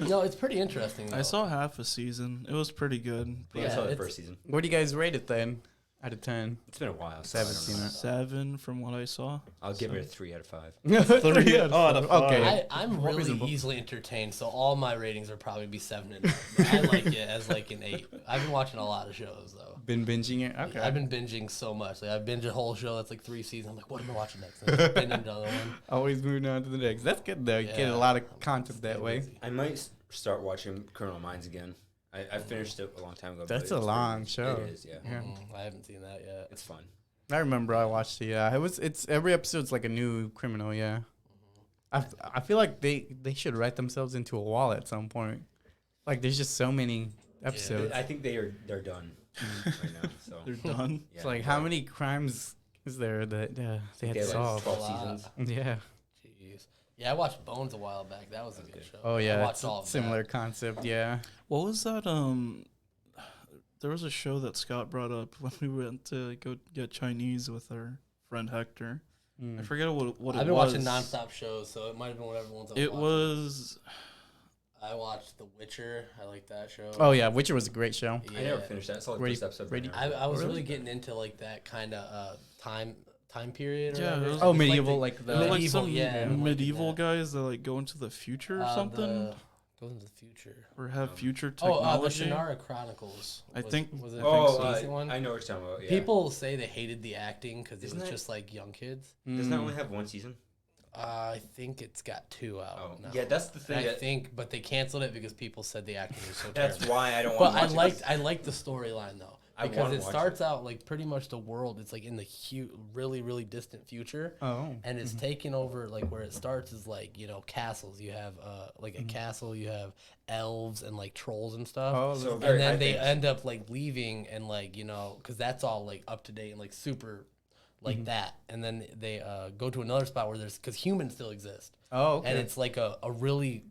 S3: No, it's pretty interesting. Though.
S2: I saw half a season. It was pretty good.
S4: Yeah, I
S3: Yeah,
S4: saw the
S3: it's-
S4: first season.
S1: What do you guys rate it then? Out of 10.
S4: It's been a while. So I
S1: Haven't
S4: don't
S1: seen
S4: know.
S1: it.
S2: 7 from what I saw.
S4: I'll give it a 3 out of 5.
S1: 3 out
S2: out
S1: of
S2: of
S1: 5. Okay.
S3: I'm really
S1: reasonable.
S3: easily entertained, so all my ratings are probably be 7 and 9. I like it as like an 8. I've been watching a lot of shows though.
S1: Been binging it? Okay.
S3: I've been binging so much. Like I've binged a whole show that's like 3 seasons. I'm like, what am I watching next? And just binge another one.
S1: Always moving on to the next. That's good though. You get
S3: Yeah.
S1: a lot of content that way.
S3: Busy.
S4: I might start watching Criminal Minds again. I finished it a long time ago.
S1: That's
S4: but
S1: a
S4: it's
S1: long
S4: pretty-
S1: show.
S4: It is, yeah.
S1: Yeah.
S3: I haven't seen that yet.
S4: It's fun.
S1: I remember I watched it. Yeah, it's every episode's like a new criminal. Yeah, I feel like they should write themselves into a wall at some point. Like there's just so many episodes.
S4: I think they're done right now. So
S2: They're done.
S1: It's like how many crimes is there that they had to solve?
S4: 12 seasons.
S1: Yeah.
S3: Jeez. Yeah, I watched Bones a while back. That was a good show.
S1: Oh
S3: I
S1: yeah,
S3: watched
S1: it's
S3: all
S1: a
S3: of
S1: similar
S3: that.
S1: concept. Yeah.
S2: What was that? There was a show that Scott brought up when we went to go get Chinese with our friend Hector. I forget what it was.
S3: I've been watching nonstop shows, so it might have been whatever ones I was watching. I watched The Witcher. I like that show.
S1: Oh yeah, Witcher was a great show.
S3: Yeah.
S4: I never finished that. I saw the first episode.
S1: Ready-
S3: I was really getting into like that kind of time period. Or
S2: Yeah,
S3: whatever.
S2: it was-
S1: Oh,
S3: It's
S1: medieval,
S3: like
S1: like
S2: They're like
S3: medieval,
S2: some
S3: yeah, I'm liking
S2: medieval
S3: that.
S2: guys that like go into the future or something,
S3: Goes into the future.
S2: or have future
S3: Oh, the
S2: technology.
S3: Shannara Chronicles.
S2: I think-
S3: was it
S4: Oh,
S3: the recent one?
S4: I know what you're talking about. Yeah.
S3: People say they hated the acting because it
S4: Isn't
S3: was
S4: that-
S3: just like young kids.
S4: Doesn't that only have one season?
S3: I think it's got 2 out.
S4: Oh,
S3: now.
S4: yeah, that's the thing.
S3: I think, but they canceled it because people said the acting was so
S4: That's
S3: terrible.
S4: why I don't
S3: But
S4: want to watch it.
S3: I liked the storyline though.
S4: I
S3: Because
S4: wanna
S3: it
S4: watch
S3: starts out like pretty much the world. It's like in the really, really distant future.
S1: Oh.
S3: And it's taken over, like where it starts is like, castles. You have like a castle, you have elves and like trolls and stuff.
S1: Oh,
S4: So
S3: And
S4: very
S3: then
S4: high
S3: they
S4: fantasy.
S3: end up like leaving and like, because that's all like up to date and like super like that. And then they go to another spot where because humans still exist.
S1: Oh, okay.
S3: And it's like a really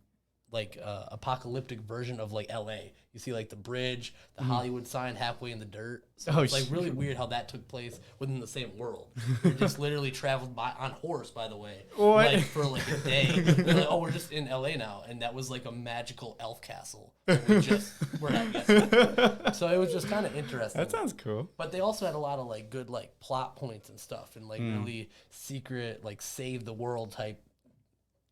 S3: like apocalyptic version of like LA. You see like the bridge, the Hollywood sign halfway in the dirt. So
S1: Oh,
S3: it's like really weird how that took place within the same world. They just literally traveled on horse, by the way,
S1: What?
S3: like for like a day. They're like, oh, we're just in LA now, and that was like a magical elf castle. That we just were at yesterday. So it was just kind of interesting.
S1: That sounds cool.
S3: But they also had a lot of like good like plot points and stuff, and like really secret like save the world type.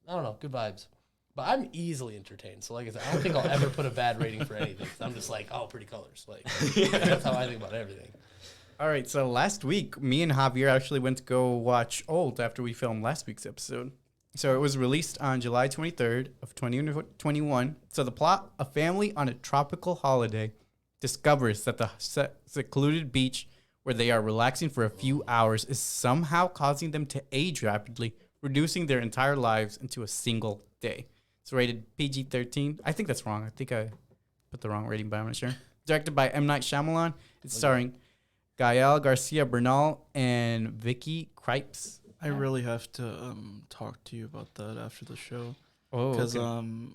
S3: I don't know, good vibes. But I'm easily entertained. So like I said, I don't think I'll ever put a bad rating for anything. 'Cause I'm just like, oh, pretty colors. Like that's how I think about everything.
S1: All right, so last week, me and Javier actually went to go watch Old after we filmed last week's episode. So it was released on July 23rd of 2021. So the plot, a family on a tropical holiday discovers that the secluded beach where they are relaxing for a few hours is somehow causing them to age rapidly, reducing their entire lives into a single day. It's rated PG-13. I think that's wrong. I think I put the wrong rating, but I'm not sure. Directed by M. Night Shyamalan. It's starring Gael Garcia Bernal and Vicky Krieps.
S2: I really have to talk to you about that after the show
S1: Oh,
S2: because
S1: okay.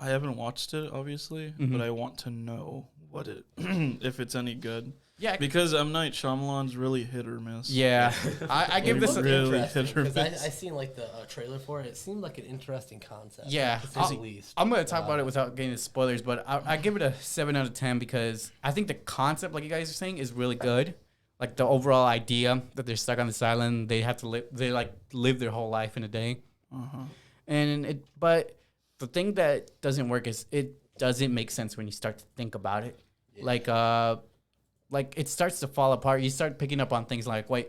S2: I haven't watched it obviously, but I want to know what it if it's any good.
S1: Yeah,
S2: Because M. Night Shyamalan's really hit or miss.
S1: yeah. I give this a...
S2: Really
S3: Interesting,
S2: hit or
S3: 'cause
S2: miss.
S3: I seen like the trailer for it. It seemed like an interesting concept.
S1: Yeah,
S3: to say
S1: I'll-
S3: the least.
S1: I'm going to talk about it without getting the spoilers, but I give it a 7 out of 10 because I think the concept, like you guys are saying, is really good. Like the overall idea that they're stuck on this island, they have to live their whole life in a day. But the thing that doesn't work is it doesn't make sense when you start to think about it. Yeah. Like it starts to fall apart. You start picking up on things like, wait,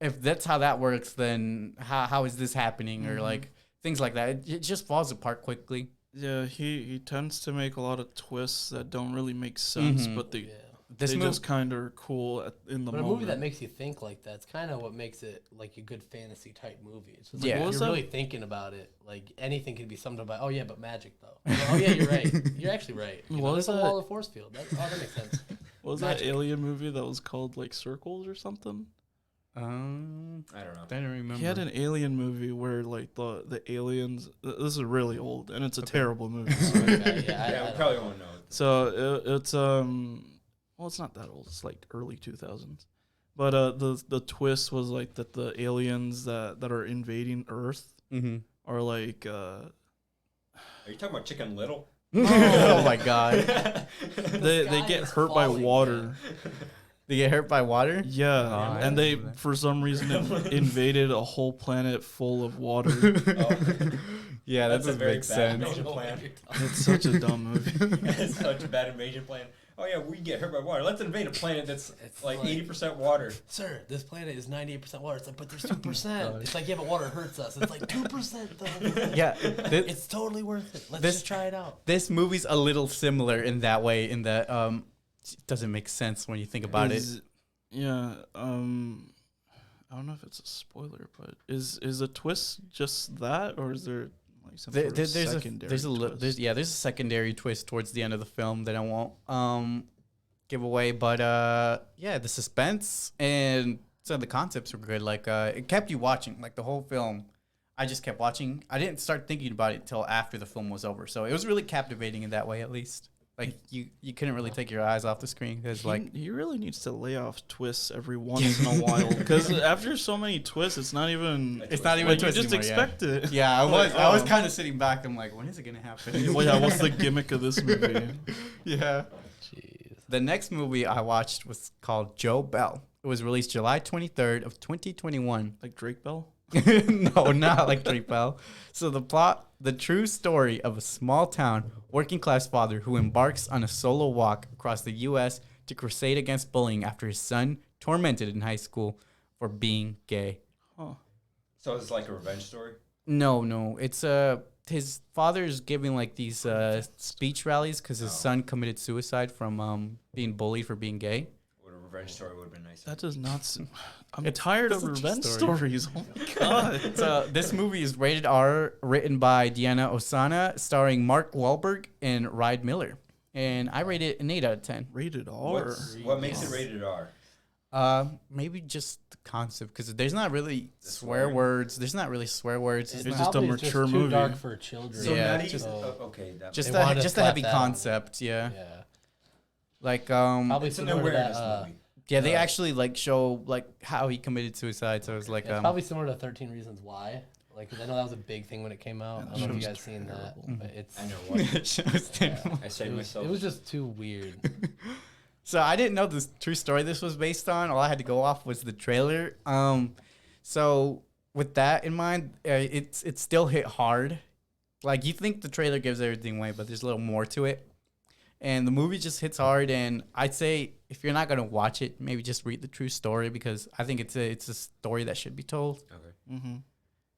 S1: if that's how that works, then how is this happening? Or like things like that. It just falls apart quickly.
S2: Yeah, he tends to make a lot of twists that don't really make sense, but they
S1: This
S2: they
S1: movie,
S2: just kind of are cool in the
S3: But a
S2: moment.
S3: movie that makes you think like that's kind of what makes it like a good fantasy type movie. It's just
S1: Yeah.
S3: like
S1: What
S3: if
S2: was
S3: you're
S2: that?
S3: really thinking about it, like anything could be summed up by, oh yeah, but magic though. Oh yeah, you're right. You're actually right. You know,
S2: What
S3: there's
S2: was
S3: a
S2: that?
S3: wall of force field. That makes sense.
S2: What was
S3: Magic.
S2: that alien movie that was called like Circles or something?
S4: I don't know.
S1: I don't remember.
S2: He had an alien movie where like the aliens. This is really old and it's a terrible movie. So,
S3: Okay,
S4: Yeah,
S3: I
S4: we probably won't know.
S2: so it's well, it's not that old. It's like early 2000s. But the twist was like that the aliens that are invading Earth are like
S4: Are you talking about Chicken Little?
S1: Oh my god.
S2: they
S3: sky
S2: get
S3: is
S2: hurt by
S3: falling,
S2: water.
S1: They get hurt by water?
S2: Yeah,
S1: Oh, I
S2: and
S1: didn't
S2: they
S1: know that.
S2: for some reason invaded a whole planet full of water.
S1: Yeah, that
S4: That's a
S1: doesn't
S4: very
S1: make
S4: bad
S1: sense.
S4: invasion plan.
S2: It's such a dumb movie.
S4: It's such a bad invasion plan. oh yeah, we get hurt by water. Let's invade a planet that's
S3: It's
S4: like
S3: like-
S4: 80% water.
S3: Sir, this planet is 98% water. It's like, but there's 2%. It's like, yeah, but water hurts us. It's like 2% though.
S1: Yeah,
S3: It's totally worth it. Let's just try it out.
S1: this movie's a little similar in that way, in that it doesn't make sense when you think about it.
S2: Yeah. I don't know if it's a spoiler, but is the twist just that, or is there like some sort of secondary twist?
S1: There's a secondary twist towards the end of the film that I won't give away, but yeah, the suspense and some of the concepts were good. Like it kept you watching, like the whole film. I just kept watching. I didn't start thinking about it till after the film was over, so it was really captivating in that way, at least. Like you couldn't really take your eyes off the screen because like
S2: he really needs to lay off twists every once in a while, because after so many twists, it's not even
S1: a
S2: like
S1: twist
S2: you just
S1: anymore,
S2: expect it.
S1: Yeah, I was
S2: Like,
S1: kind of sitting back. I'm like, when is it gonna happen?
S2: Well, yeah, what's the gimmick of this movie?
S1: Yeah.
S3: Jeez.
S1: The next movie I watched was called Joe Bell. It was released July 23rd of 2021.
S2: Like Drake Bell?
S1: No, not like Drake Bell. So the plot, the true story of a small town working class father who embarks on a solo walk across the U.S. to crusade against bullying after his son tormented in high school for being gay.
S2: Huh.
S4: So it's like a revenge story?
S1: No, it's his father's giving like these speech rallies because his son committed suicide from being bullied for being gay.
S4: What a revenge story would have been nice.
S2: That does not seem... I'm tired of
S1: such a
S2: revenge
S1: story.
S2: stories. Oh my god.
S1: So this movie is rated R, written by Deanna Osana, starring Mark Wahlberg and Ride Miller. And I rate it an 8 out of 10.
S2: Rated R.
S4: What makes it rated R?
S1: Maybe just the concept, because there's not really swear
S4: swearing?
S1: words. There's not really swear words.
S3: It's
S1: It's
S2: just a
S3: probably
S2: mature
S3: too
S2: movie.
S3: dark for children.
S4: So
S1: Yeah,
S4: not
S1: just-
S4: even... okay. That
S1: just
S3: They wanted to
S1: a
S3: slap
S1: heavy
S3: that on.
S1: concept, yeah.
S3: Yeah.
S1: Like
S3: Probably
S4: it's an
S3: similar to
S4: awareness
S3: that.
S4: movie.
S1: yeah, they actually like show like how he committed suicide. So it was like
S3: It's probably similar to 13 Reasons Why. Like, 'cause I know that was a big thing when it came out. I don't know if you guys seen that, but it's.
S4: I know what.
S1: it shows terrible.
S4: I saved myself.
S3: It was just too weird.
S1: So I didn't know the true story this was based on. All I had to go off was the trailer. So with that in mind, it still hit hard. Like you think the trailer gives everything away, but there's a little more to it. And the movie just hits hard. And I'd say if you're not gonna watch it, maybe just read the true story, because I think it's a story that should be told.
S4: Okay.
S2: Mm-hmm.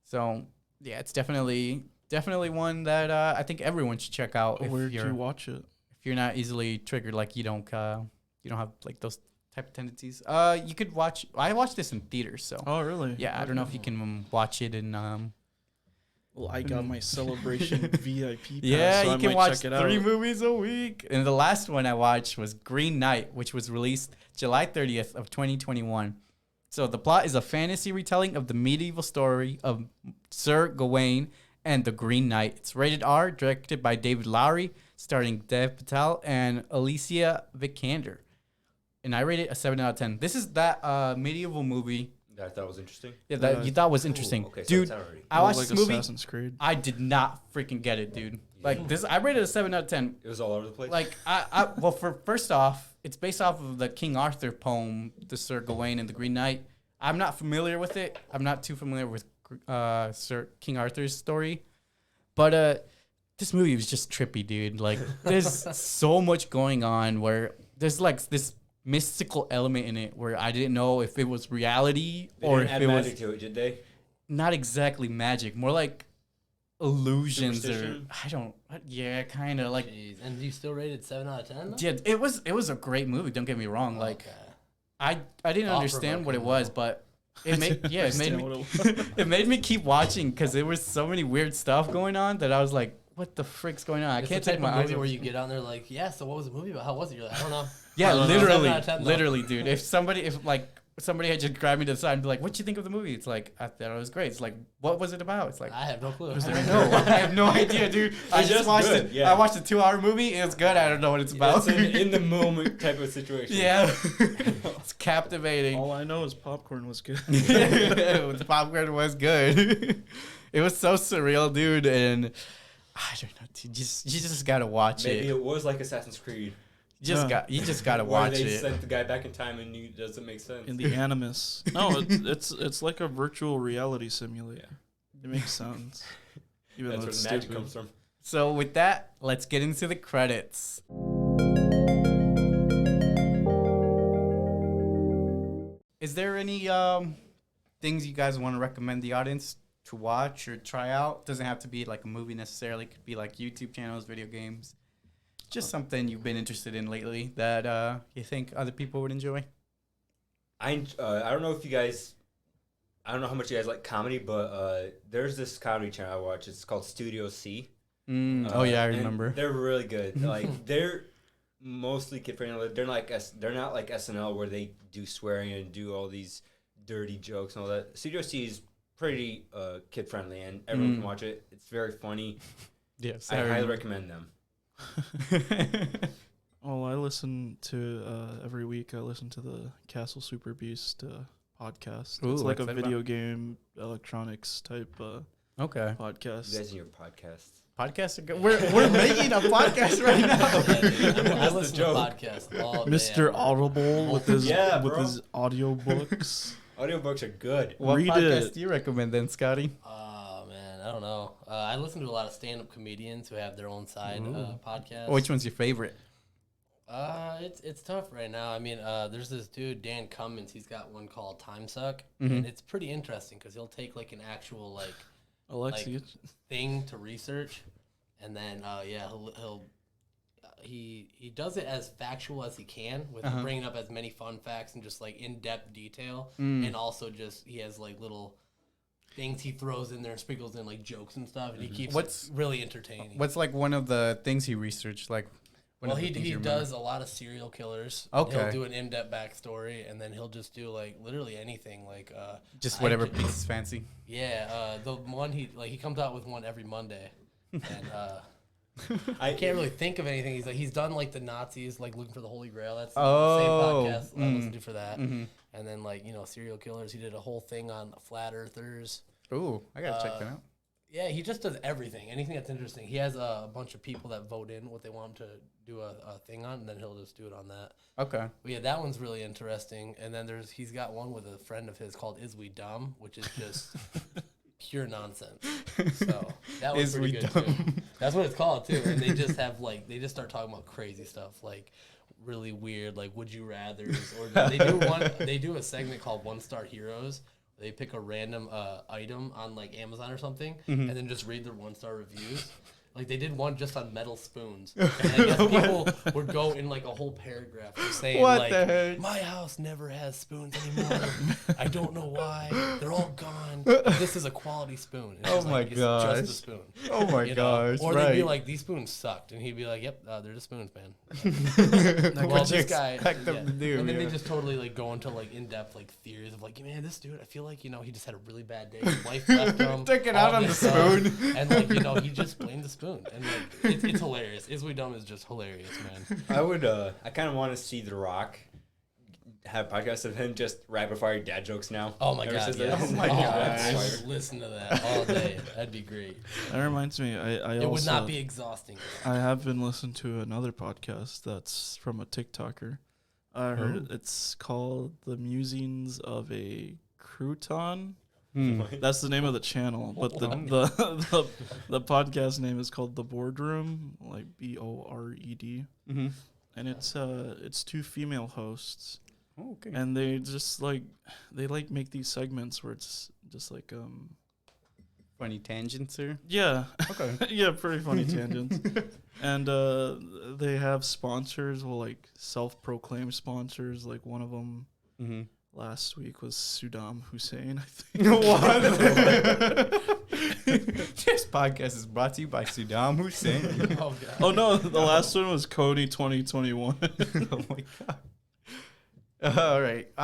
S1: So yeah, it's definitely one that I think everyone should check out.
S2: Where did you watch it?
S1: If you're not easily triggered, like you don't have like those type of tendencies. You could watch. I watched this in theaters, so
S2: Oh, really?
S1: yeah. I don't know if you can watch it in.
S2: Well, I got my celebration VIP pass,
S1: Yeah,
S2: so I
S1: you can
S2: might
S1: watch
S2: check it
S1: 3
S2: out.
S1: movies a week. And the last one I watched was Green Knight, which was released July 30th of 2021. So the plot is a fantasy retelling of the medieval story of Sir Gawain and the Green Knight. It's rated R, directed by David Lowery, starring Dev Patel and Alicia Vikander. And I rate it a 7 out of 10. This is that medieval movie.
S4: That I thought was interesting.
S1: Yeah, that you thought was interesting.
S4: Ooh, okay, so
S1: Dude,
S4: it's already-
S1: I watched
S2: like
S1: this movie.
S2: Assassin's Creed.
S1: I did not freaking get it, dude. Like this, I rated it a 7 out of 10.
S4: It was all over the place.
S1: Like well, first off, it's based off of the King Arthur poem, the Sir Gawain and the Green Knight. I'm not familiar with it. I'm not too familiar with Sir King Arthur's story, but this movie was just trippy, dude. Like there's so much going on where there's like this mystical element in it where I didn't know if it was reality
S4: They
S1: or
S4: didn't
S1: if
S4: add
S1: it
S4: magic
S1: was
S4: to it, did they?
S1: not exactly magic, more like illusions or
S4: Superstition?
S1: I don't. Yeah, kind of like.
S3: Jeez. And you still rated 7 out of 10? Though?
S1: Yeah, it was a great movie. Don't get me wrong. Like
S3: Okay.
S1: I didn't understand what it was, but it made me it made me keep watching because there was so many weird stuff going on that I was like, what the frick's going on? I
S3: It's
S1: can't
S3: the
S1: take
S3: type
S1: my
S3: of
S1: eyes
S3: movie
S1: off.
S3: where you get on there like, yeah, so what was the movie about? How was it? You're like, I don't know.
S1: Yeah,
S3: I don't know. 7 out of 10 though.
S1: literally, dude. If somebody had just grabbed me to the side and be like, "What'd you think of the movie?" It's like I thought it was great. It's like, what was it about? It's like
S3: I have no clue.
S1: I don't know. I have no idea, dude. I just
S4: just
S1: watched
S4: good,
S1: it.
S4: yeah.
S1: I watched a 2-hour movie. It's good. I don't know what it's about.
S4: It's an in the moment type of situation.
S1: Yeah, it's captivating.
S2: All I know is popcorn was good.
S1: The popcorn was good. It was so surreal, dude, and I don't know. Dude, you just gotta watch
S4: Maybe
S1: it.
S4: it was like Assassin's Creed.
S1: You just gotta
S4: Where
S1: watch
S4: they
S1: it.
S4: sent the guy back in time and it doesn't make sense.
S2: In the Animus. No, it's like a virtual reality simulator. It makes sense. Even
S4: That's
S2: though
S4: where
S2: it's
S4: the magic
S2: stupid.
S4: comes from.
S1: So with that, let's get into the credits. is there any things you guys want to recommend the audience to watch or try out? Doesn't have to be like a movie necessarily. Could be like YouTube channels, video games. Just something you've been interested in lately that you think other people would enjoy.
S4: I don't know if you guys, I don't know how much you guys like comedy, but there's this comedy channel I watch. It's called Studio C.
S1: Oh yeah, I remember.
S4: They're really good. Like they're mostly kid friendly. They're not like SNL where they do swearing and do all these dirty jokes and all that. Studio C is pretty kid friendly and everyone can watch it. It's very funny.
S1: Yes,
S4: I highly recommend them.
S2: Well, I listen to every week. I listen to the Castle Super Beast podcast.
S1: Ooh,
S2: it's like
S1: what's
S2: a
S1: that
S2: video game electronics type
S1: okay
S2: podcast.
S4: You guys and your podcast.
S1: Podcasts are good. We're making a podcast right now.
S3: I listen to podcasts all day.
S2: Mr. Audible with his
S4: bro.
S2: audiobooks.
S4: Audiobooks are good.
S1: What
S2: Read
S1: podcast
S2: it.
S1: do you recommend then, Scotty?
S3: Oh man, I don't know. I listen to a lot of stand-up comedians who have their own side podcasts.
S1: Which one's your favorite?
S3: It's tough right now. I mean, there's this dude Dan Cummins. He's got one called Time Suck, and it's pretty interesting because he'll take like an actual like
S2: Aleksey.
S3: thing to research, and then he does it as factual as he can with bringing up as many fun facts and just like in-depth detail, and also just he has like little things he throws in there and sprinkles in like jokes and stuff, and he keeps it really entertaining.
S1: What's like one of the things he researched? Like,
S3: well, he does a lot of serial killers.
S1: Okay.
S3: He'll do an in-depth backstory, and then he'll just do like literally anything, like
S1: just whatever piques his fancy.
S3: Yeah, the one he comes out with one every Monday, and I can't really think of anything. He's done like the Nazis, like looking for the Holy Grail. That's the same podcast I listen to for that. And then like serial killers. He did a whole thing on flat earthers.
S1: Ooh, I gotta check that out.
S3: Yeah, he just does everything. Anything that's interesting. He has a bunch of people that vote in what they want him to do a thing on, and then he'll just do it on that.
S1: Okay.
S3: But yeah, that one's really interesting. And then he's got one with a friend of his called Is We Dumb, which is just pure nonsense. So that one's pretty good too. That's what it's called too. And they just have they just start talking about crazy stuff, like really weird, like would you rather's, or they do a segment called 1-Star Heroes. They pick a random item on like Amazon or something, and then just read their 1-star reviews. Like they did one just on metal spoons. And I guess people would go in like a whole paragraph just saying
S1: What the heck?
S3: my house never has spoons anymore. I don't know why. They're all gone. This is a quality spoon. It's just
S1: my
S3: it's
S1: gosh.
S3: just a spoon.
S1: Oh my gosh.
S3: Or
S1: right.
S3: they'd be like, these spoons sucked. And he'd be like, yep, they're just spoons, man.
S1: Like,
S3: Well,
S1: what you
S3: this guy,
S1: expect them to do?
S3: and then
S1: yeah.
S3: they just totally like go into like in-depth like theories of like, man, this dude, I feel like he just had a really bad day. His wife left him.
S1: Took it
S3: all
S1: out on the
S3: this stuff.
S1: spoon.
S3: And like he just blamed the spoon, and like it's hilarious. Is We Dumb is just hilarious, man.
S4: I kind of want to see The Rock have podcasts of him just rapid fire dad jokes now.
S3: Oh my
S4: Ever
S3: god!
S4: since
S3: Yes.
S4: that-
S1: Oh my God.
S3: I would listen to that all day. That'd be great.
S2: That reminds me,
S3: It would not be exhausting.
S2: I have been listening to another podcast that's from a TikToker. I heard it's called The Musings of a Crouton. That's the name of the channel, but the podcast name is called The Boardroom, like BORED, and it's two female hosts,
S1: Okay.
S2: and they just make these segments where it's just like
S1: Funny tangents or
S2: yeah,
S1: okay.
S2: yeah, pretty funny tangents, and they have sponsors, like self-proclaimed sponsors, like one of them. Last week was Saddam Hussein, I think.
S1: What? This podcast is brought to you by Saddam Hussein.
S3: Oh god.
S2: Oh no, the last one was Cody 2021.
S1: Oh my god. All right.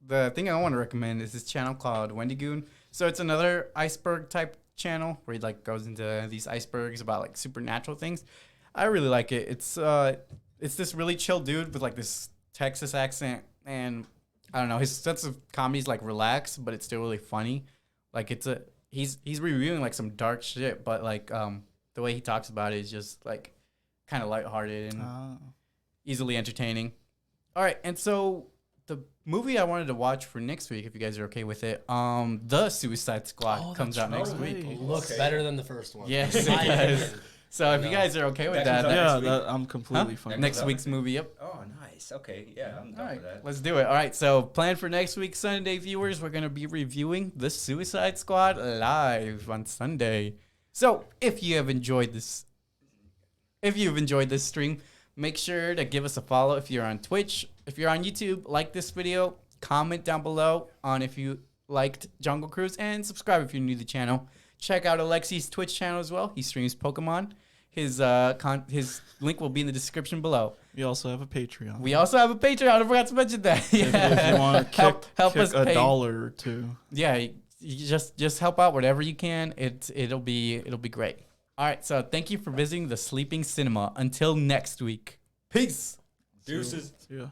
S1: The thing I want to recommend is this channel called Wendy Goon. So it's another iceberg type channel where he like goes into these icebergs about like supernatural things. I really like it. It's this really chill dude with like this Texas accent, and I don't know, his sense of comedy is like relaxed, but it's still really funny. Like he's reviewing like some dark shit, but like the way he talks about it is just like kind of lighthearted and easily entertaining. All right, and so the movie I wanted to watch for next week, if you guys are okay with it, The Suicide Squad comes out next week.
S3: It looks better than the first one.
S1: Yes,
S3: In my
S1: it does.
S3: opinion.
S1: So if you guys are okay with
S4: That
S1: that,
S4: comes out
S2: Yeah,
S4: next week?
S2: I'm completely
S1: Huh?
S2: fine.
S1: Next
S4: out
S1: week's movie, yep.
S4: Oh, nice. Okay, yeah, I'm
S1: All
S4: done
S1: right,
S4: with that.
S1: let's do it. All right, so plan for next week, Sunday viewers. We're gonna be reviewing The Suicide Squad live on Sunday. So if you've enjoyed this stream, make sure to give us a follow if you're on Twitch. If you're on YouTube, like this video, comment down below on if you liked Jungle Cruise, and subscribe if you're new to the channel. Check out Aleksey's Twitch channel as well. He streams Pokemon. His link will be in the description below.
S2: We also have a Patreon.
S1: We also have a Patreon. I forgot to mention that.
S2: if you want to
S1: help
S2: kick
S1: us
S2: a
S1: pay.
S2: $1 or $2.
S1: Yeah, you just help out whatever you can. It'll be great. All right, so thank you for visiting the Sleeping Cinema. Until next week, peace.
S4: Deuces.
S2: Yeah.